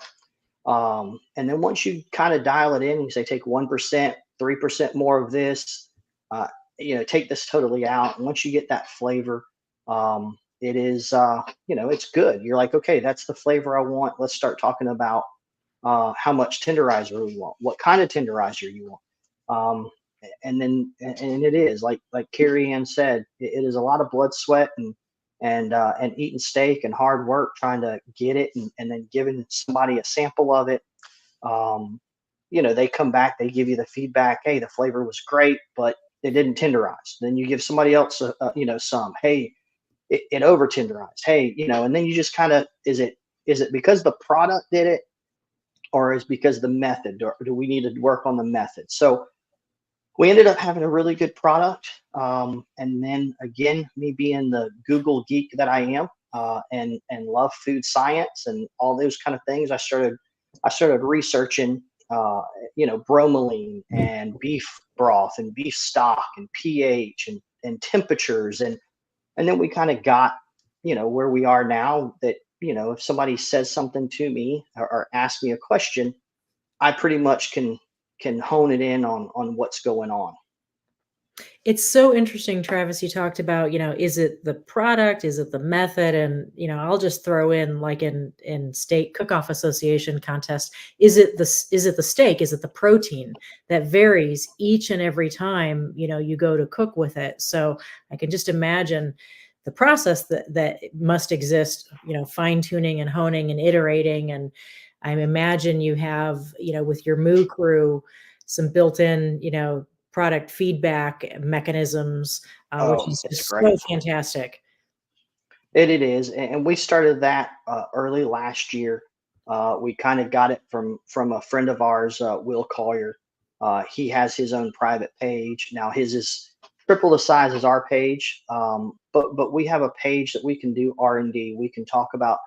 And then once you kind of dial it in, you say take 1%, 3% more of this, take this totally out. And once you get that flavor, it is, it's good. You're like, okay, that's the flavor I want. Let's start talking about how much tenderizer we want, what kind of tenderizer you want. And it is like Carrie Ann said, it is a lot of blood, sweat, and eating steak and hard work trying to get it and then giving somebody a sample of it. They come back, they give you the feedback. Hey, the flavor was great, but it didn't tenderize. Then you give somebody else, some, hey, it over tenderized. Hey, and then you just kind of, is it because the product did it, or is it because the method, or do we need to work on the method? So we ended up having a really good product. And then again, me being the Google geek that I am, and love food science and all those kind of things, I started researching, bromelain and beef broth and beef stock and pH and temperatures. And then we kind of got, where we are now, that, if somebody says something to me or asks me a question, I pretty much can hone it in on what's going on. It's so interesting, Travis. You talked about, is it the product? Is it the method? And, I'll just throw in, like in state cook-off association contests, is it the steak? Is it the protein that varies each and every time, you go to cook with it? So I can just imagine the process that must exist, fine tuning and honing and iterating. And I imagine you have, with your Moo crew, some built-in, product feedback mechanisms, which is just so fantastic. It is. And we started that early last year. We kind of got it from a friend of ours, Will Collier. He has his own private page. Now his is triple the size as our page. But we have a page that we can do R&D. We can talk about,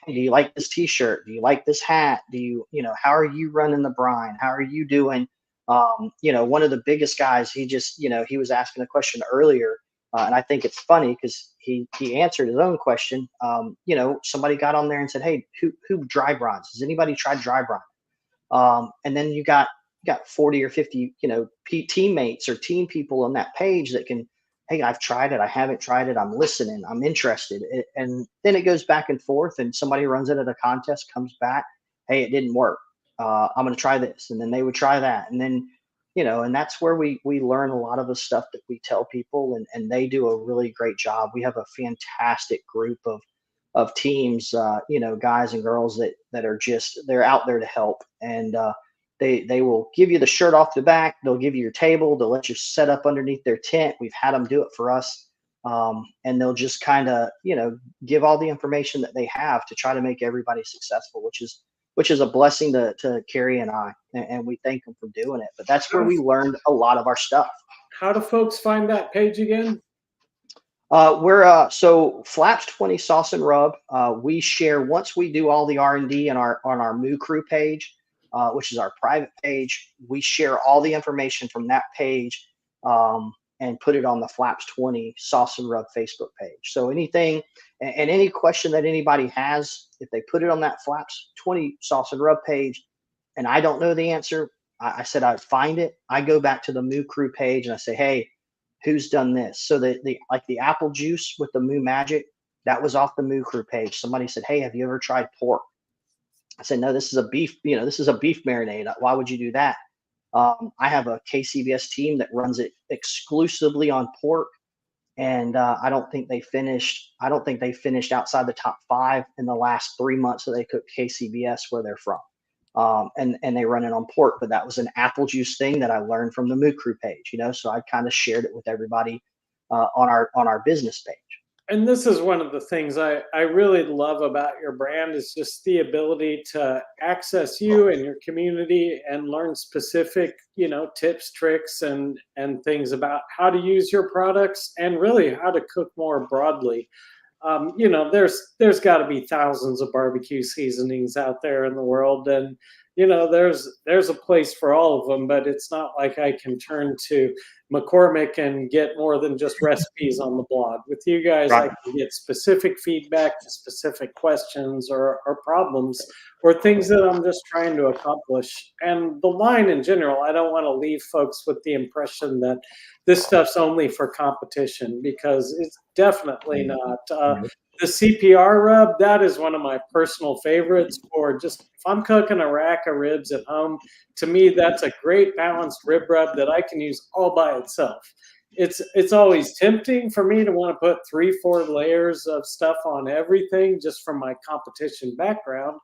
hey, do you like this t-shirt? Do you like this hat? Do you, how are you running the brine? How are you doing? One of the biggest guys, he just, he was asking a question earlier, and I think it's funny because he answered his own question. Somebody got on there and said, hey, who dry brines? Has anybody tried dry brine? And then you got 40 or 50, teammates or team people on that page that can, hey, I've tried it. I haven't tried it. I'm listening. I'm interested. And then it goes back and forth, and somebody runs it at a contest, comes back, hey, it didn't work. I'm going to try this. And then they would try that. And then, and that's where we learn a lot of the stuff that we tell people, and they do a really great job. We have a fantastic group of teams, guys and girls that are just, they're out there to help. And they will give you the shirt off the back. They'll give you your table. They'll let you set up underneath their tent. We've had them do it for us. And they'll just kind of, give all the information that they have to try to make everybody successful, which is a blessing to Carrie and I, and we thank them for doing it. But that's where we learned a lot of our stuff. How do folks find that page again? We're so FLAPS 20 Sauce and Rub. We share, once we do all the R&D on our Moo Crew page, which is our private page, we share all the information from that page and put it on the FLAPS 20 Sauce and Rub Facebook page. So anything and any question that anybody has, if they put it on that FLAPS 20 Sauce and Rub page and I don't know the answer, I said I'd find it. I go back to the Moo Crew page and I say, hey, who's done this? So the apple juice with the Moo Magic, that was off the Moo Crew page. Somebody said, hey, have you ever tried pork? I said, no, this is a beef, this is a beef marinade. Why would you do that? I have a KCBS team that runs it exclusively on pork. And I don't think they finished outside the top 5 in the last 3 months that they cooked KCBS where they're from. And they run it on pork, but that was an apple juice thing that I learned from the Moo Crew page, so I kind of shared it with everybody on our business page. And this is one of the things I really love about your brand is just the ability to access you and your community and learn specific, tips, tricks, and things about how to use your products and really how to cook more broadly. There's got to be thousands of barbecue seasonings out there in the world, and there's a place for all of them. But it's not like I can turn to McCormick and get more than just recipes on the blog. With you guys, I Right. can get specific feedback to specific questions or problems or things that I'm just trying to accomplish. And the line in general, I don't want to leave folks with the impression that this stuff's only for competition, because it's definitely not. The CPR rub, that is one of my personal favorites for just if I'm cooking a rack of ribs at home. To me, that's a great balanced rib rub that I can use all by itself. It's always tempting for me to want to put 3-4 layers of stuff on everything just from my competition background.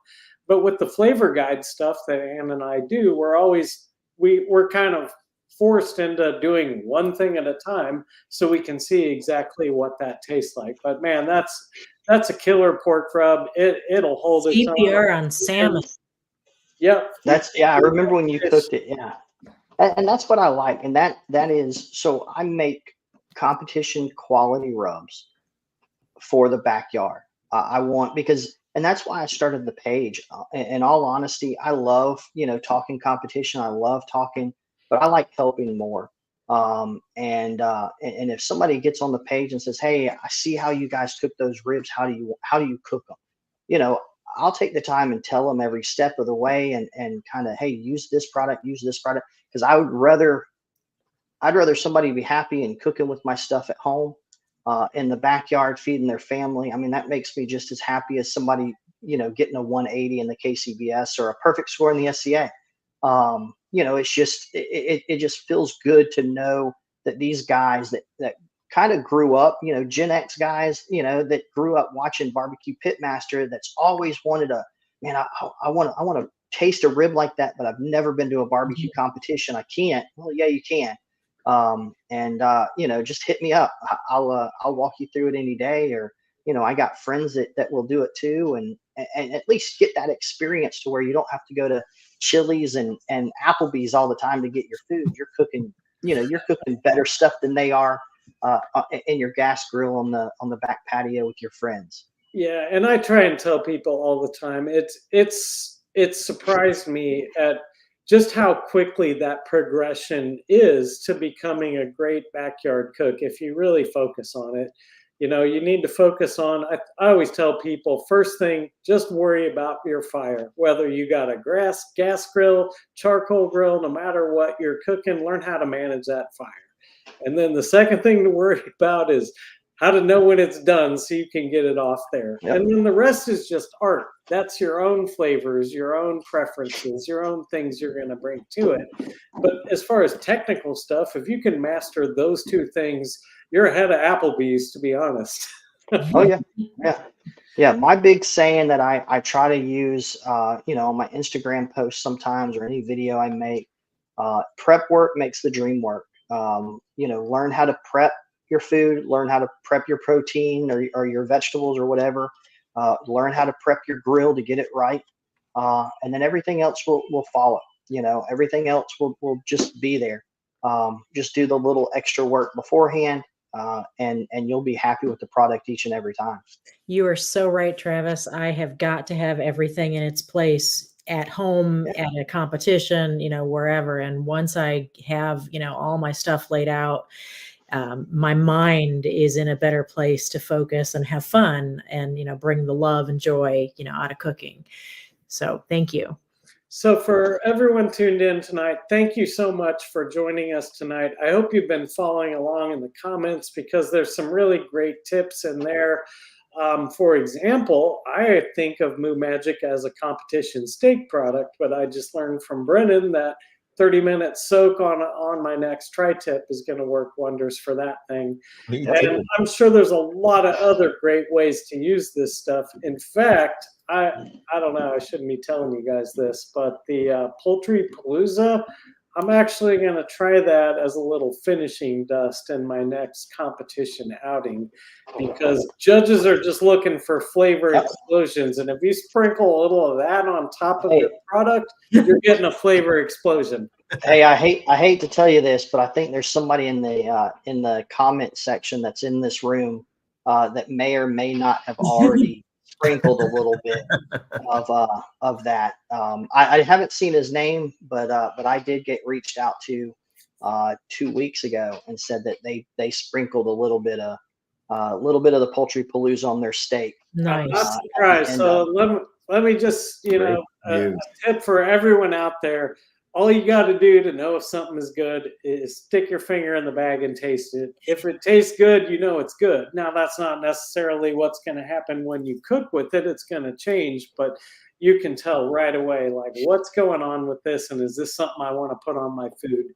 But with the flavor guide stuff that Ann and I do, we're kind of forced into doing one thing at a time so we can see exactly what that tastes like. But man, that's a killer pork rub. It'll hold its own. CPR on salmon. Yep. I remember when you cooked it. Yeah. And that's what I like. And that is, so I make competition quality rubs for the backyard. I want, and that's why I started the page. In all honesty, I love, talking competition. I love talking, but I like helping more. And if somebody gets on the page and says, "Hey, I see how you guys cook those ribs. How do you cook them?" I'll take the time and tell them every step of the way and kind of, hey, use this product, because I'd rather somebody be happy and cooking with my stuff at home, in the backyard, feeding their family. I mean, that makes me just as happy as somebody, getting a 180 in the KCBS or a perfect score in the SCA. It's just, it just feels good to know that these guys that kind of grew up, Gen X guys, that grew up watching Barbecue Pitmaster, that's always wanted I want to taste a rib like that, but I've never been to a barbecue competition. I can't. Well, yeah, you can. Just hit me up. I'll walk you through it any day, or, I got friends that will do it too. And at least get that experience to where you don't have to go to Chili's and Applebee's all the time to get your food. You're cooking better stuff than they are, in your gas grill on the back patio with your friends. Yeah, and I try and tell people all the time, it's surprised me at just how quickly that progression is to becoming a great backyard cook if you really focus on it. You need to focus on, I always tell people, first thing, just worry about your fire. Whether you got a gas grill, charcoal grill, no matter what you're cooking, learn how to manage that fire. And then the second thing to worry about is how to know when it's done so you can get it off there. Yep. And then the rest is just art. That's your own flavors, your own preferences, your own things you're going to bring to it. But as far as technical stuff, if you can master those two things, you're ahead of Applebee's, to be honest. Oh yeah. Yeah. Yeah. My big saying that I try to use, on my Instagram posts sometimes, or any video I make, prep work makes the dream work. Learn how to prep your food, learn how to prep your protein or your vegetables or whatever, learn how to prep your grill to get it right. And then everything else will follow. Everything else will just be there. Just do the little extra work beforehand, and you'll be happy with the product each and every time. You are so right, Travis. I have got to have everything in its place at home, at a competition, wherever. And once I have, all my stuff laid out, my mind is in a better place to focus and have fun and, bring the love and joy, out of cooking. So thank you. So for everyone tuned in tonight, thank you so much for joining us tonight. I hope you've been following along in the comments, because there's some really great tips in there. For example, I think of Moo Magic as a competition steak product, but I just learned from Brennan that 30-minute soak on my next tri-tip is going to work wonders for that thing. And I'm sure there's a lot of other great ways to use this stuff. In fact, I don't know, I shouldn't be telling you guys this, but the Poultry Palooza I'm actually going to try that as a little finishing dust in my next competition outing, because judges are just looking for flavor explosions. And if you sprinkle a little of that on top of your product, you're getting a flavor explosion. Hey, I hate to tell you this, but I think there's somebody in the comment section that's in this room that may or may not have already sprinkled a little bit of that. I haven't seen his name, but I did get reached out to 2 weeks ago and said that they sprinkled a little bit of the Poultry Palooza on their steak. Nice. I'm not surprised. So let me just, a tip for everyone out there. All you got to do to know if something is good is stick your finger in the bag and taste it. If it tastes good, you know it's good. Now, that's not necessarily what's going to happen when you cook with it. It's going to change, but you can tell right away, like, what's going on with this, and is this something I want to put on my food?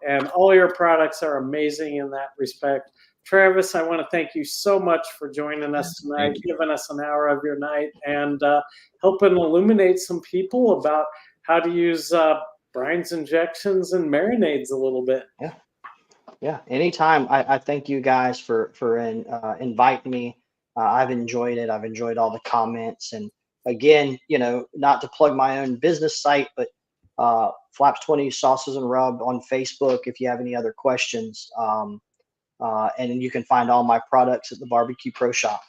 And all your products are amazing in that respect. Travis, I want to thank you so much for joining us tonight, giving us an hour of your night, and helping illuminate some people about how to use Brine's injections and marinades a little bit. Yeah. Anytime. I thank you guys for inviting me. I've enjoyed it. I've enjoyed all the comments. And again, not to plug my own business site, but FLAPS 20 Sauces and Rub on Facebook if you have any other questions. And you can find all my products at the Barbecue Pro Shop.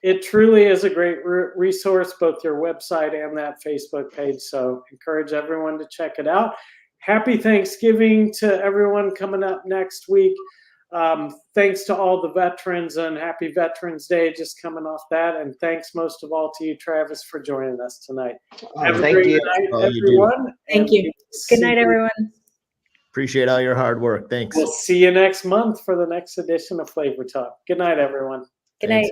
It truly is a great resource, both your website and that Facebook page. So encourage everyone to check it out. Happy Thanksgiving to everyone coming up next week. Thanks to all the veterans, and happy Veterans Day just coming off that. And thanks most of all to you, Travis, for joining us tonight. Have a great night, everyone. Thank you. Good night, everyone. Appreciate all your hard work. Thanks. We'll see you next month for the next edition of Flavor Talk. Good night, everyone. Good night.